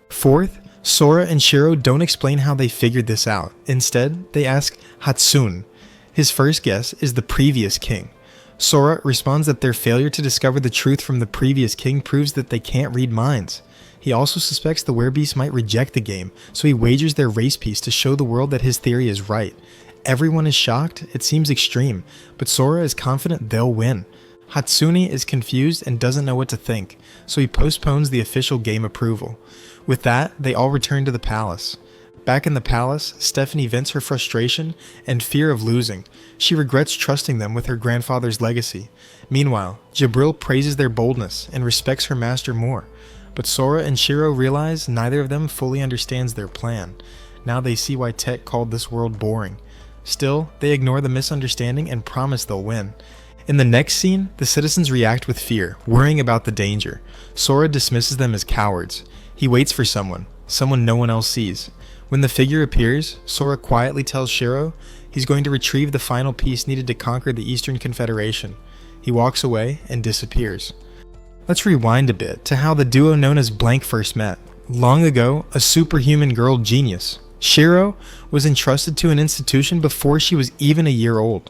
Fourth, Sora and Shiro don't explain how they figured this out. Instead, they ask Hatsune. His first guess is the previous king. Sora responds that their failure to discover the truth from the previous king proves that they can't read minds. He also suspects the werebeasts might reject the game, so he wagers their race piece to show the world that his theory is right. Everyone is shocked, it seems extreme, but Sora is confident they'll win. Hatsune is confused and doesn't know what to think, so he postpones the official game approval. With that, they all return to the palace. Back in the palace, Stephanie vents her frustration and fear of losing. She regrets trusting them with her grandfather's legacy. Meanwhile, Jibril praises their boldness and respects her master more. But Sora and Shiro realize neither of them fully understands their plan. Now they see why Tet called this world boring. Still, they ignore the misunderstanding and promise they'll win. In the next scene, the citizens react with fear, worrying about the danger. Sora dismisses them as cowards. He waits for someone no one else sees. When the figure appears, Sora quietly tells Shiro he's going to retrieve the final piece needed to conquer the Eastern Confederation. He walks away and disappears. Let's rewind a bit to how the duo known as Blank first met. Long ago, a superhuman girl genius, Shiro, was entrusted to an institution before she was even a year old.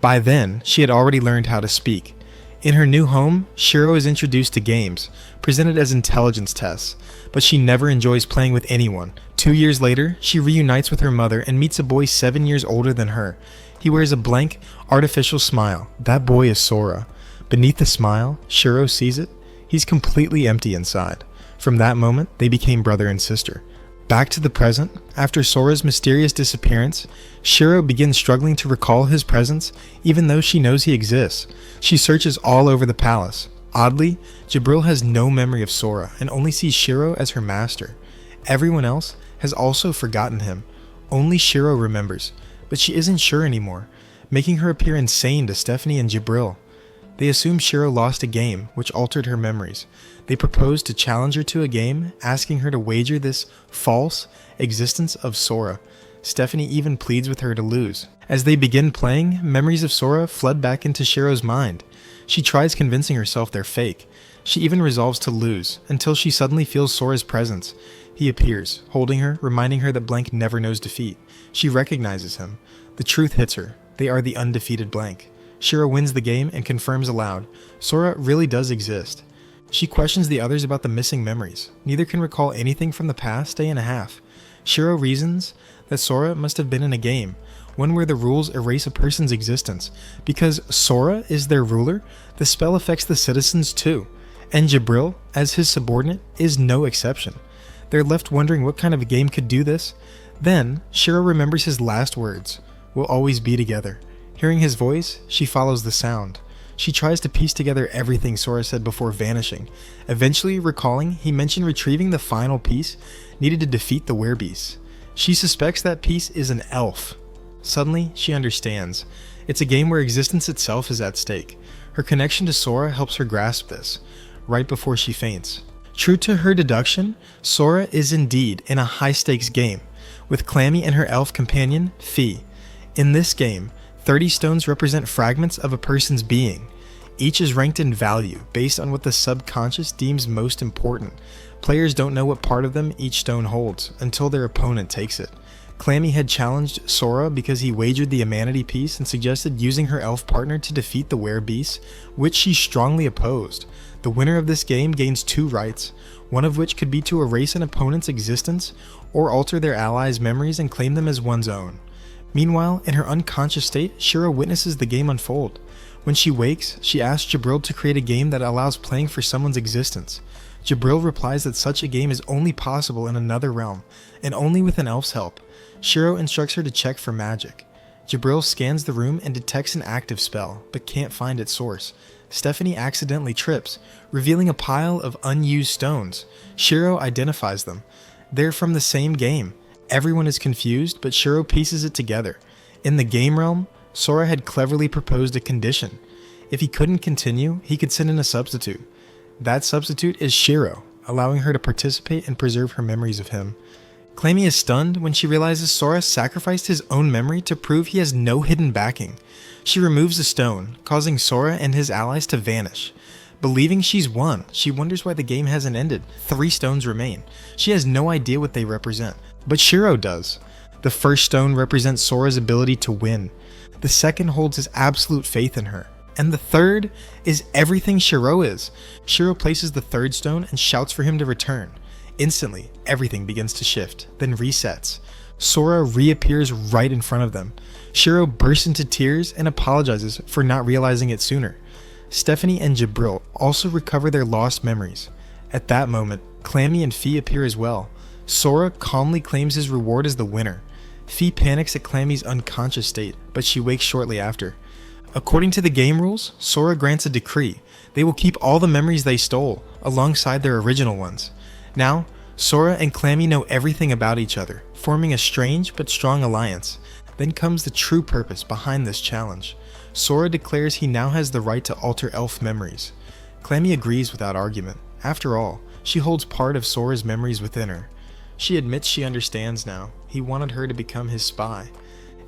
By then, she had already learned how to speak. In her new home, Shiro is introduced to games, presented as intelligence tests, but she never enjoys playing with anyone. 2 years later, she reunites with her mother and meets a boy 7 years older than her. He wears a blank, artificial smile. That boy is Sora. Beneath the smile, Shiro sees it. He's completely empty inside. From that moment, they became brother and sister. Back to the present, after Sora's mysterious disappearance, Shiro begins struggling to recall his presence even though she knows he exists. She searches all over the palace. Oddly, Jibril has no memory of Sora and only sees Shiro as her master. Everyone else has also forgotten him. Only Shiro remembers, but she isn't sure anymore, making her appear insane to Stephanie and Jibril. They assume Shiro lost a game, which altered her memories. They propose to challenge her to a game, asking her to wager this false existence of Sora. Stephanie even pleads with her to lose. As they begin playing, memories of Sora flood back into Shiro's mind. She tries convincing herself they're fake. She even resolves to lose, until she suddenly feels Sora's presence. He appears, holding her, reminding her that Blank never knows defeat. She recognizes him. The truth hits her. They are the undefeated Blank. Shiro wins the game and confirms aloud, Sora really does exist. She questions the others about the missing memories. Neither can recall anything from the past day and a half. Shiro reasons that Sora must have been in a game, one where the rules erase a person's existence. Because Sora is their ruler, the spell affects the citizens too, and Jibril, as his subordinate, is no exception. They're left wondering what kind of a game could do this. Then, Shiro remembers his last words, "We'll always be together." Hearing his voice, she follows the sound. She tries to piece together everything Sora said before vanishing, eventually recalling he mentioned retrieving the final piece needed to defeat the werebeasts. She suspects that piece is an elf. Suddenly, she understands. It's a game where existence itself is at stake. Her connection to Sora helps her grasp this, right before she faints. True to her deduction, Sora is indeed in a high-stakes game, with Clammy and her elf companion, Fi. In this game, 30 stones represent fragments of a person's being. Each is ranked in value based on what the subconscious deems most important. Players don't know what part of them each stone holds until their opponent takes it. Clammy had challenged Sora because he wagered the humanity piece and suggested using her elf partner to defeat the werebeasts, which she strongly opposed. The winner of this game gains 2 rights, one of which could be to erase an opponent's existence or alter their allies' memories and claim them as one's own. Meanwhile, in her unconscious state, Shiro witnesses the game unfold. When she wakes, she asks Jabril to create a game that allows playing for someone's existence. Jabril replies that such a game is only possible in another realm, and only with an elf's help. Shiro instructs her to check for magic. Jabril scans the room and detects an active spell, but can't find its source. Stephanie accidentally trips, revealing a pile of unused stones. Shiro identifies them. They're from the same game. Everyone is confused, but Shiro pieces it together. In the game realm, Sora had cleverly proposed a condition. If he couldn't continue, he could send in a substitute. That substitute is Shiro, allowing her to participate and preserve her memories of him. Clammy is stunned when she realizes Sora sacrificed his own memory to prove he has no hidden backing. She removes the stone, causing Sora and his allies to vanish. Believing she's won, she wonders why the game hasn't ended. 3 stones remain. She has no idea what they represent, but Shiro does. The first stone represents Sora's ability to win. The second holds his absolute faith in her. And the third is everything Shiro is. Shiro places the third stone and shouts for him to return. Instantly, everything begins to shift, then resets. Sora reappears right in front of them. Shiro bursts into tears and apologizes for not realizing it sooner. Stephanie and Jabril also recover their lost memories. At that moment, Clammy and Fee appear as well. Sora calmly claims his reward as the winner. Fee panics at Clammy's unconscious state, but she wakes shortly after. According to the game rules, Sora grants a decree. They will keep all the memories they stole, alongside their original ones. Now, Sora and Clammy know everything about each other, forming a strange but strong alliance. Then comes the true purpose behind this challenge. Sora declares he now has the right to alter elf memories. Clammy agrees without argument. After all, she holds part of Sora's memories within her. She admits she understands now. He wanted her to become his spy.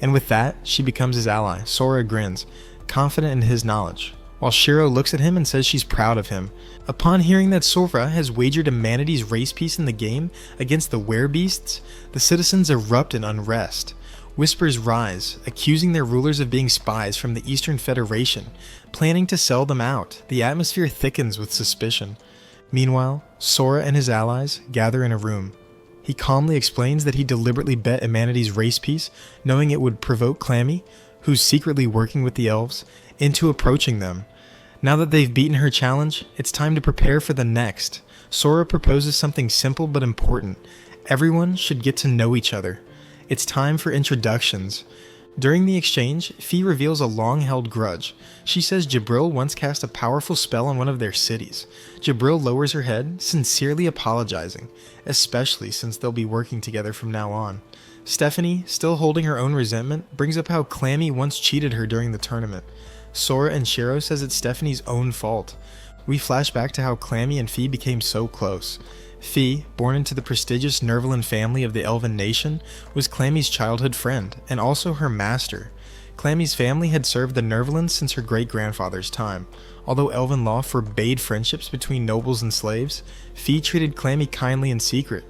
And with that, she becomes his ally. Sora grins, confident in his knowledge, while Shiro looks at him and says she's proud of him. Upon hearing that Sora has wagered a manatee's race piece in the game against the werebeasts, the citizens erupt in unrest. Whispers rise, accusing their rulers of being spies from the Eastern Federation, planning to sell them out. The atmosphere thickens with suspicion. Meanwhile, Sora and his allies gather in a room. He calmly explains that he deliberately bet a manatee's race piece, knowing it would provoke Clammy, who's secretly working with the elves, into approaching them. Now that they've beaten her challenge, it's time to prepare for the next. Sora proposes something simple but important. Everyone should get to know each other. It's time for introductions. During the exchange, Fee reveals a long-held grudge. She says Jabril once cast a powerful spell on one of their cities. Jabril lowers her head, sincerely apologizing, especially since they'll be working together from now on. Stephanie, still holding her own resentment, brings up how Clammy once cheated her during the tournament. Sora and Shiro says it's Stephanie's own fault. We flash back to how Clammy and Fee became so close. Fee, born into the prestigious Nervalin family of the Elven Nation, was Clammy's childhood friend, and also her master. Clammy's family had served the Nervalins since her great-grandfather's time. Although Elven law forbade friendships between nobles and slaves, Fee treated Clammy kindly in secret.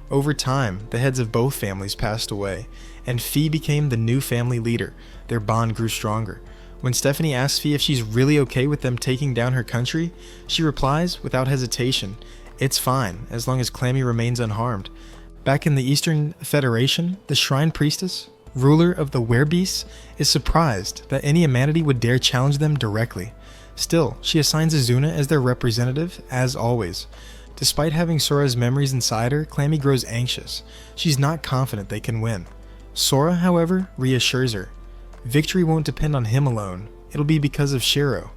Over time, the heads of both families passed away, and Fee became the new family leader. Their bond grew stronger. When Stephanie asks Fee if she's really okay with them taking down her country, she replies without hesitation, "It's fine, as long as Clammy remains unharmed." Back in the Eastern Federation, the Shrine Priestess, ruler of the werebeasts, is surprised that any Amanity would dare challenge them directly. Still, she assigns Azuna as their representative, as always. Despite having Sora's memories inside her, Clammy grows anxious. She's not confident they can win. Sora, however, reassures her. Victory won't depend on him alone. It'll be because of Shiro.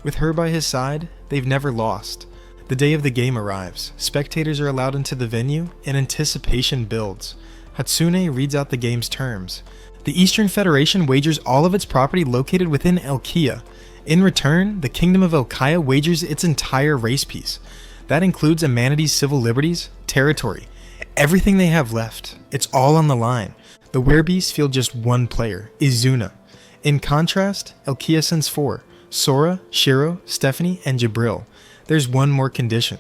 With her by his side, they've never lost. The day of the game arrives. Spectators are allowed into the venue, and anticipation builds. Hatsune reads out the game's terms. The Eastern Federation wagers all of its property located within Elkia. In return, the Kingdom of Elkia wagers its entire race piece. That includes Amanity's civil liberties, territory, everything they have left. It's all on the line. The werebeasts field just one player, Izuna. In contrast, Elkia sends 4, Sora, Shiro, Stephanie, and Jabril. There's one more condition.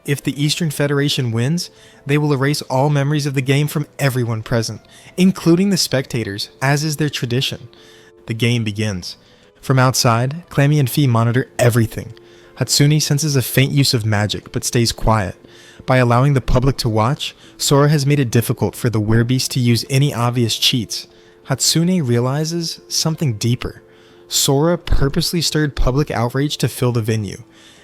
If the Eastern Federation wins, they will erase all memories of the game from everyone present, including the spectators, as is their tradition. The game begins. From outside, Clammy and Fee monitor everything. Hatsune senses a faint use of magic, but stays quiet. By allowing the public to watch, Sora has made it difficult for the werebeast to use any obvious cheats. Hatsune realizes something deeper. Sora purposely stirred public outrage to fill the venue,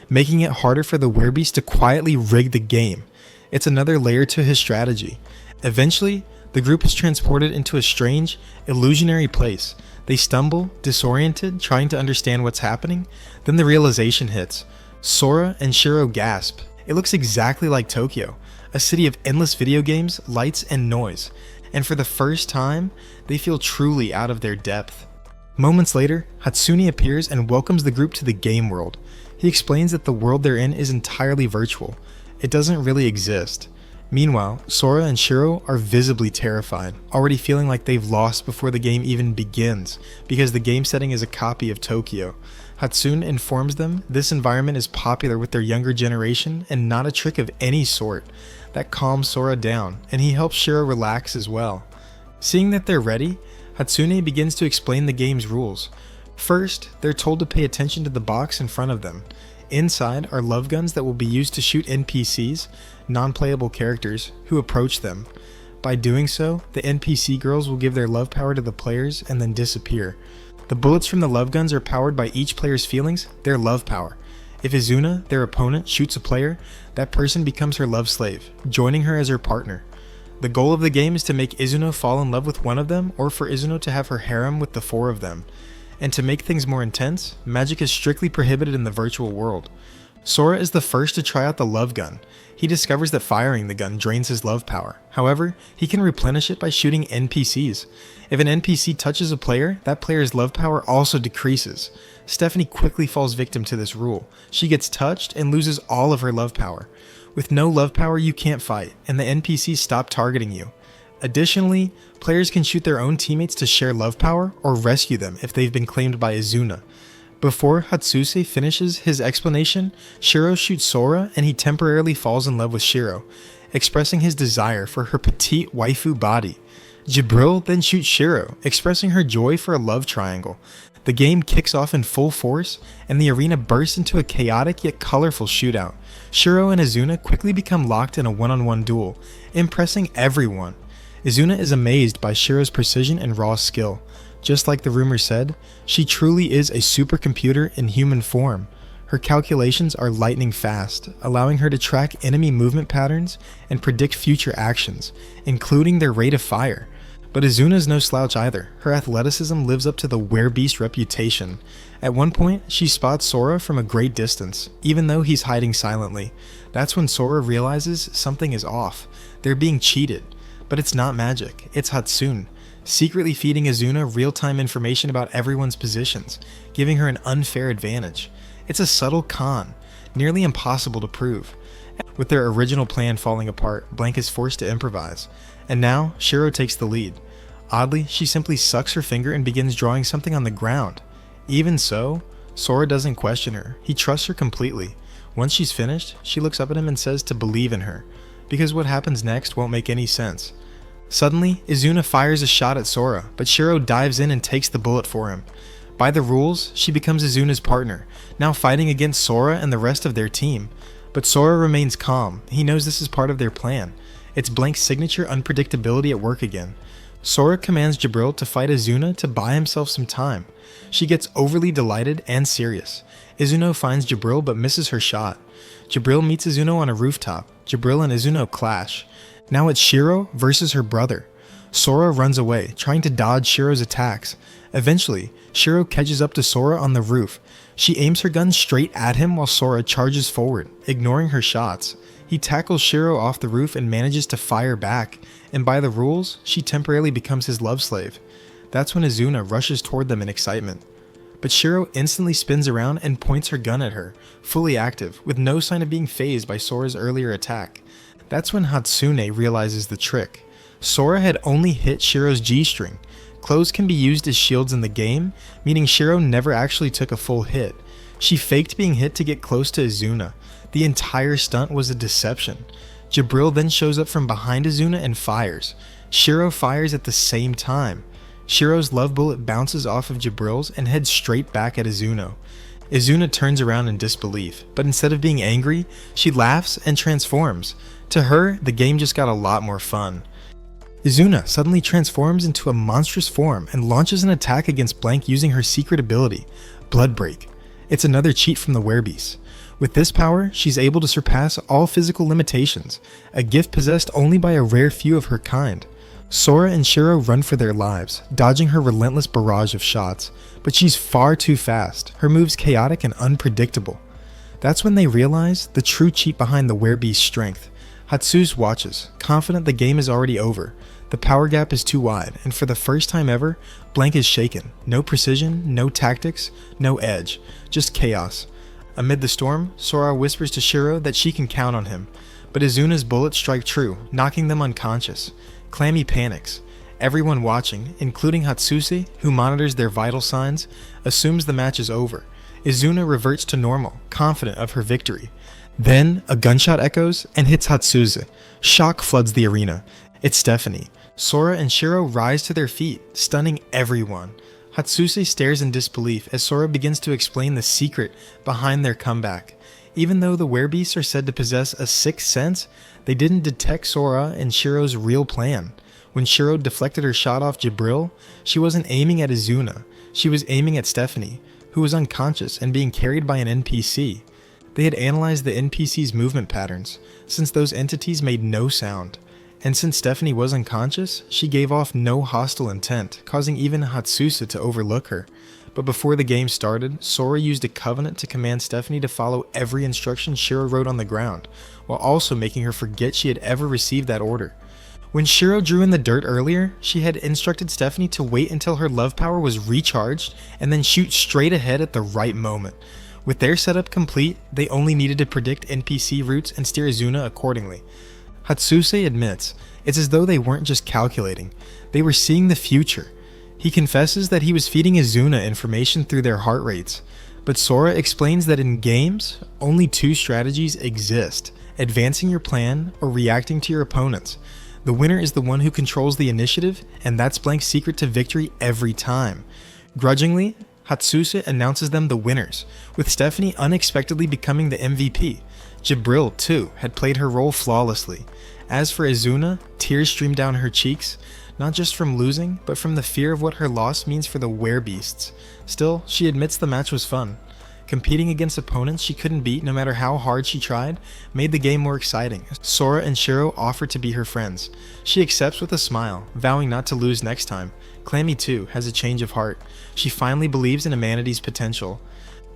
making it harder for the werebeast to quietly rig the game. It's another layer to his strategy. Eventually, the group is transported into a strange, illusionary place. They stumble, disoriented, trying to understand what's happening. Then the realization hits. Sora and Shiro gasp. It looks exactly like Tokyo, a city of endless video games, lights, and noise. And for the first time, they feel truly out of their depth. Moments later, Hatsune appears and welcomes the group to the game world. He explains that the world they're in is entirely virtual. It doesn't really exist. Meanwhile, Sora and Shiro are visibly terrified, already feeling like they've lost before the game even begins, because the game setting is a copy of Tokyo. Hatsune informs them this environment is popular with their younger generation and not a trick of any sort. That calms Sora down, and he helps Shiro relax as well. Seeing that they're ready, Hatsune begins to explain the game's rules. First, they're told to pay attention to the box in front of them. Inside are love guns that will be used to shoot NPCs, non-playable characters, who approach them. By doing so, the NPC girls will give their love power to the players and then disappear. The bullets from the love guns are powered by each player's feelings, their love power. If Izuna, their opponent, shoots a player, that person becomes her love slave, joining her as her partner. The goal of the game is to make Izuno fall in love with one of them, or for Izuno to have her harem with the four of them. And to make things more intense, magic is strictly prohibited in the virtual world. Sora is the first to try out the love gun. He discovers that firing the gun drains his love power. However, he can replenish it by shooting NPCs. If an NPC touches a player, that player's love power also decreases. Stephanie quickly falls victim to this rule. She gets touched and loses all of her love power. With no love power, you can't fight, and the NPCs stop targeting you. Additionally, players can shoot their own teammates to share love power or rescue them if they've been claimed by Izuna. Before Hatsune finishes his explanation, Shiro shoots Sora and he temporarily falls in love with Shiro, expressing his desire for her petite waifu body. Jibril then shoots Shiro, expressing her joy for a love triangle. The game kicks off in full force, and the arena bursts into a chaotic yet colorful shootout. Shiro and Izuna quickly become locked in a one-on-one duel, impressing everyone. Izuna is amazed by Shiro's precision and raw skill. Just like the rumor said, she truly is a supercomputer in human form. Her calculations are lightning fast, allowing her to track enemy movement patterns and predict future actions, including their rate of fire. But Izuna's no slouch either. Her athleticism lives up to the werebeast reputation. At one point, she spots Sora from a great distance, even though he's hiding silently. That's when Sora realizes something is off. They're being cheated. But it's not magic, it's Hatsune, secretly feeding Izuna real-time information about everyone's positions, giving her an unfair advantage. It's a subtle con, nearly impossible to prove. With their original plan falling apart, Blank is forced to improvise. And now, Shiro takes the lead. Oddly, she simply sucks her finger and begins drawing something on the ground. Even so, Sora doesn't question her. He trusts her completely. Once she's finished, she looks up at him and says to believe in her, because what happens next won't make any sense. Suddenly, Izuna fires a shot at Sora, but Shiro dives in and takes the bullet for him. By the rules, she becomes Izuna's partner, now fighting against Sora and the rest of their team. But Sora remains calm. He knows this is part of their plan. It's Blank's signature unpredictability at work again. Sora commands Jibril to fight Izuna to buy himself some time. She gets overly delighted and serious. Izuno finds Jibril but misses her shot. Jibril meets Izuno on a rooftop. Jibril and Izuno clash. Now it's Shiro versus her brother. Sora runs away, trying to dodge Shiro's attacks. Eventually, Shiro catches up to Sora on the roof. She aims her gun straight at him while Sora charges forward, ignoring her shots. He tackles Shiro off the roof and manages to fire back, and by the rules, she temporarily becomes his love slave. That's when Izuna rushes toward them in excitement. But Shiro instantly spins around and points her gun at her, fully active, with no sign of being fazed by Sora's earlier attack. That's when Hatsune realizes the trick. Sora had only hit Shiro's G-string. Clothes can be used as shields in the game, meaning Shiro never actually took a full hit. She faked being hit to get close to Izuna. The entire stunt was a deception. Jibril then shows up from behind Izuna and fires. Shiro fires at the same time. Shiro's love bullet bounces off of Jibril's and heads straight back at Izuna. Izuna turns around in disbelief, but instead of being angry, she laughs and transforms. To her, the game just got a lot more fun. Izuna suddenly transforms into a monstrous form and launches an attack against Blank using her secret ability, Blood Break. It's another cheat from the werebeast. With this power, she's able to surpass all physical limitations, a gift possessed only by a rare few of her kind. Sora and Shiro run for their lives, dodging her relentless barrage of shots, but she's far too fast, her moves chaotic and unpredictable. That's when they realize the true cheat behind the werebeast's strength. Hatsu's watches, confident the game is already over. The power gap is too wide, and for the first time ever, Blank is shaken. No precision, no tactics, no edge, just chaos. Amid the storm, Sora whispers to Shiro that she can count on him, but Izuna's bullets strike true, knocking them unconscious. Clammy panics. Everyone watching, including Hatsuse, who monitors their vital signs, assumes the match is over. Izuna reverts to normal, confident of her victory. Then, a gunshot echoes and hits Hatsuse. Shock floods the arena. It's Stephanie. Sora and Shiro rise to their feet, stunning everyone. Hatsuse stares in disbelief as Sora begins to explain the secret behind their comeback. Even though the werebeasts are said to possess a sixth sense, they didn't detect Sora and Shiro's real plan. When Shiro deflected her shot off Jibril, she wasn't aiming at Izuna, she was aiming at Stephanie, who was unconscious and being carried by an NPC. They had analyzed the NPC's movement patterns, since those entities made no sound. And since Stephanie was unconscious, she gave off no hostile intent, causing even Hatsuse to overlook her. But before the game started, Sora used a covenant to command Stephanie to follow every instruction Shiro wrote on the ground, while also making her forget she had ever received that order. When Shiro drew in the dirt earlier, she had instructed Stephanie to wait until her love power was recharged and then shoot straight ahead at the right moment. With their setup complete, they only needed to predict NPC routes and steer Izuna accordingly. Hatsuse admits, it's as though they weren't just calculating, they were seeing the future. He confesses that he was feeding Izuna information through their heart rates, but Sora explains that in games, only two strategies exist, advancing your plan or reacting to your opponents. The winner is the one who controls the initiative, and that's Blank's secret to victory every time. Grudgingly, Hatsuse announces them the winners, with Stephanie unexpectedly becoming the MVP. Jibril, too, had played her role flawlessly. As for Izuna, tears streamed down her cheeks, not just from losing, but from the fear of what her loss means for the werebeasts. Still, she admits the match was fun. Competing against opponents she couldn't beat no matter how hard she tried made the game more exciting. Sora and Shiro offer to be her friends. She accepts with a smile, vowing not to lose next time. Clammy, too, has a change of heart. She finally believes in humanity's potential.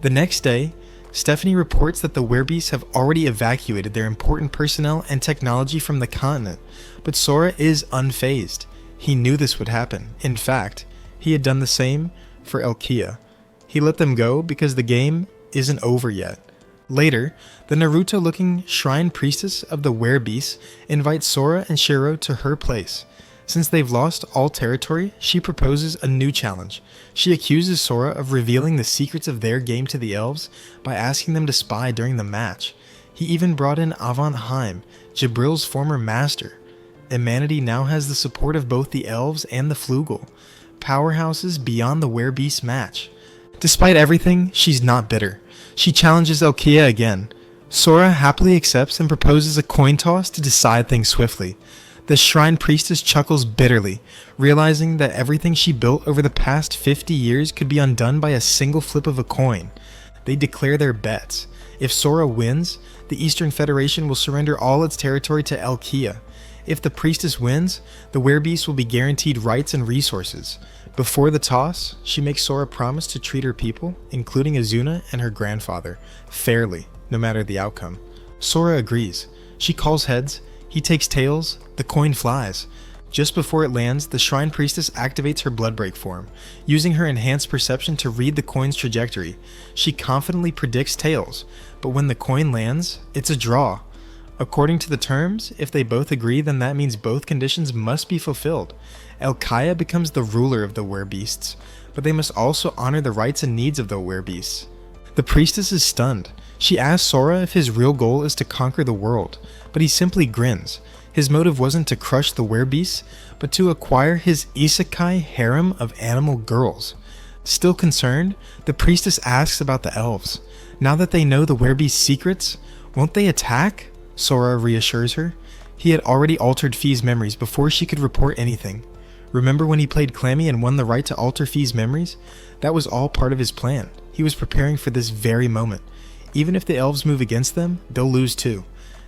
The next day, Stephanie reports that the werebeasts have already evacuated their important personnel and technology from the continent, but Sora is unfazed. He knew this would happen. In fact, he had done the same for Elkia. He let them go because the game isn't over yet. Later, the Naruto-looking shrine priestess of the werebeasts invites Sora and Shiro to her place. Since they've lost all territory, she proposes a new challenge. She accuses Sora of revealing the secrets of their game to the elves by asking them to spy during the match. He even brought in Avant-Heim, Jibril's former master. Humanity now has the support of both the elves and the Flugel, powerhouses beyond the werebeast match. Despite everything, she's not bitter. She challenges Elkia again. Sora happily accepts and proposes a coin toss to decide things swiftly. The shrine priestess chuckles bitterly, realizing that everything she built over the past 50 years could be undone by a single flip of a coin. They declare their bets. If Sora wins, the Eastern Federation will surrender all its territory to Elkia. If the priestess wins, the werebeast will be guaranteed rights and resources. Before the toss, she makes Sora promise to treat her people, including Izuna and her grandfather, fairly, no matter the outcome. Sora agrees. She calls heads, he takes tails, the coin flies. Just before it lands, the shrine priestess activates her blood break form, using her enhanced perception to read the coin's trajectory. She confidently predicts tails, but when the coin lands, it's a draw. According to the terms, if they both agree, then that means both conditions must be fulfilled. Elkia becomes the ruler of the werebeasts, but they must also honor the rights and needs of the werebeasts. The priestess is stunned. She asks Sora if his real goal is to conquer the world, but he simply grins. His motive wasn't to crush the werebeasts, but to acquire his isekai harem of animal girls. Still concerned, the priestess asks about the elves. Now that they know the werebeast secrets, won't they attack? Sora reassures her. He had already altered Fee's memories before she could report anything. Remember when he played Clammy and won the right to alter Fee's memories? That was all part of his plan. He was preparing for this very moment. Even if the elves move against them, they'll lose too.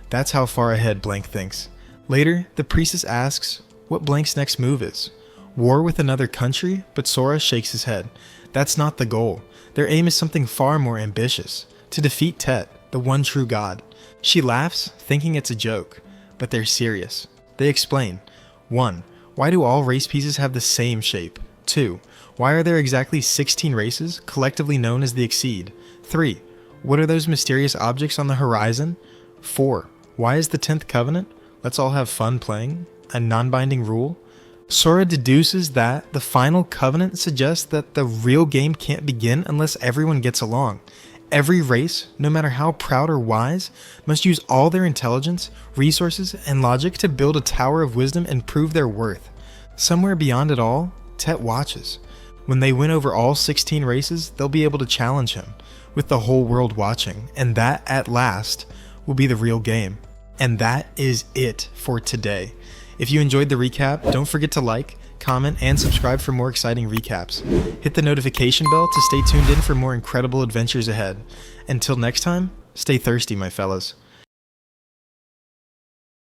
That's how far ahead Blank thinks. Later, the priestess asks what Blank's next move is. War with another country? But Sora shakes his head. That's not the goal. Their aim is something far more ambitious. To defeat Tet, the one true god. She laughs, thinking it's a joke. But they're serious. They explain. 1. Why do all race pieces have the same shape? 2. Why are there exactly 16 races, collectively known as the Exceed? 3. What are those mysterious objects on the horizon? 4. Why is the 10th Covenant? Let's all have fun playing. A non-binding rule? Sora deduces that the final covenant suggests that the real game can't begin unless everyone gets along. Every race, no matter how proud or wise, must use all their intelligence, resources, and logic to build a tower of wisdom and prove their worth. Somewhere beyond it all, Tet watches. When they win over all 16 races, they'll be able to challenge him, with the whole world watching, and that, at last, will be the real game. And that is it for today. If you enjoyed the recap, don't forget to like, comment, and subscribe for more exciting recaps. Hit the notification bell to stay tuned in for more incredible adventures ahead. Until next time, stay thirsty, my fellas.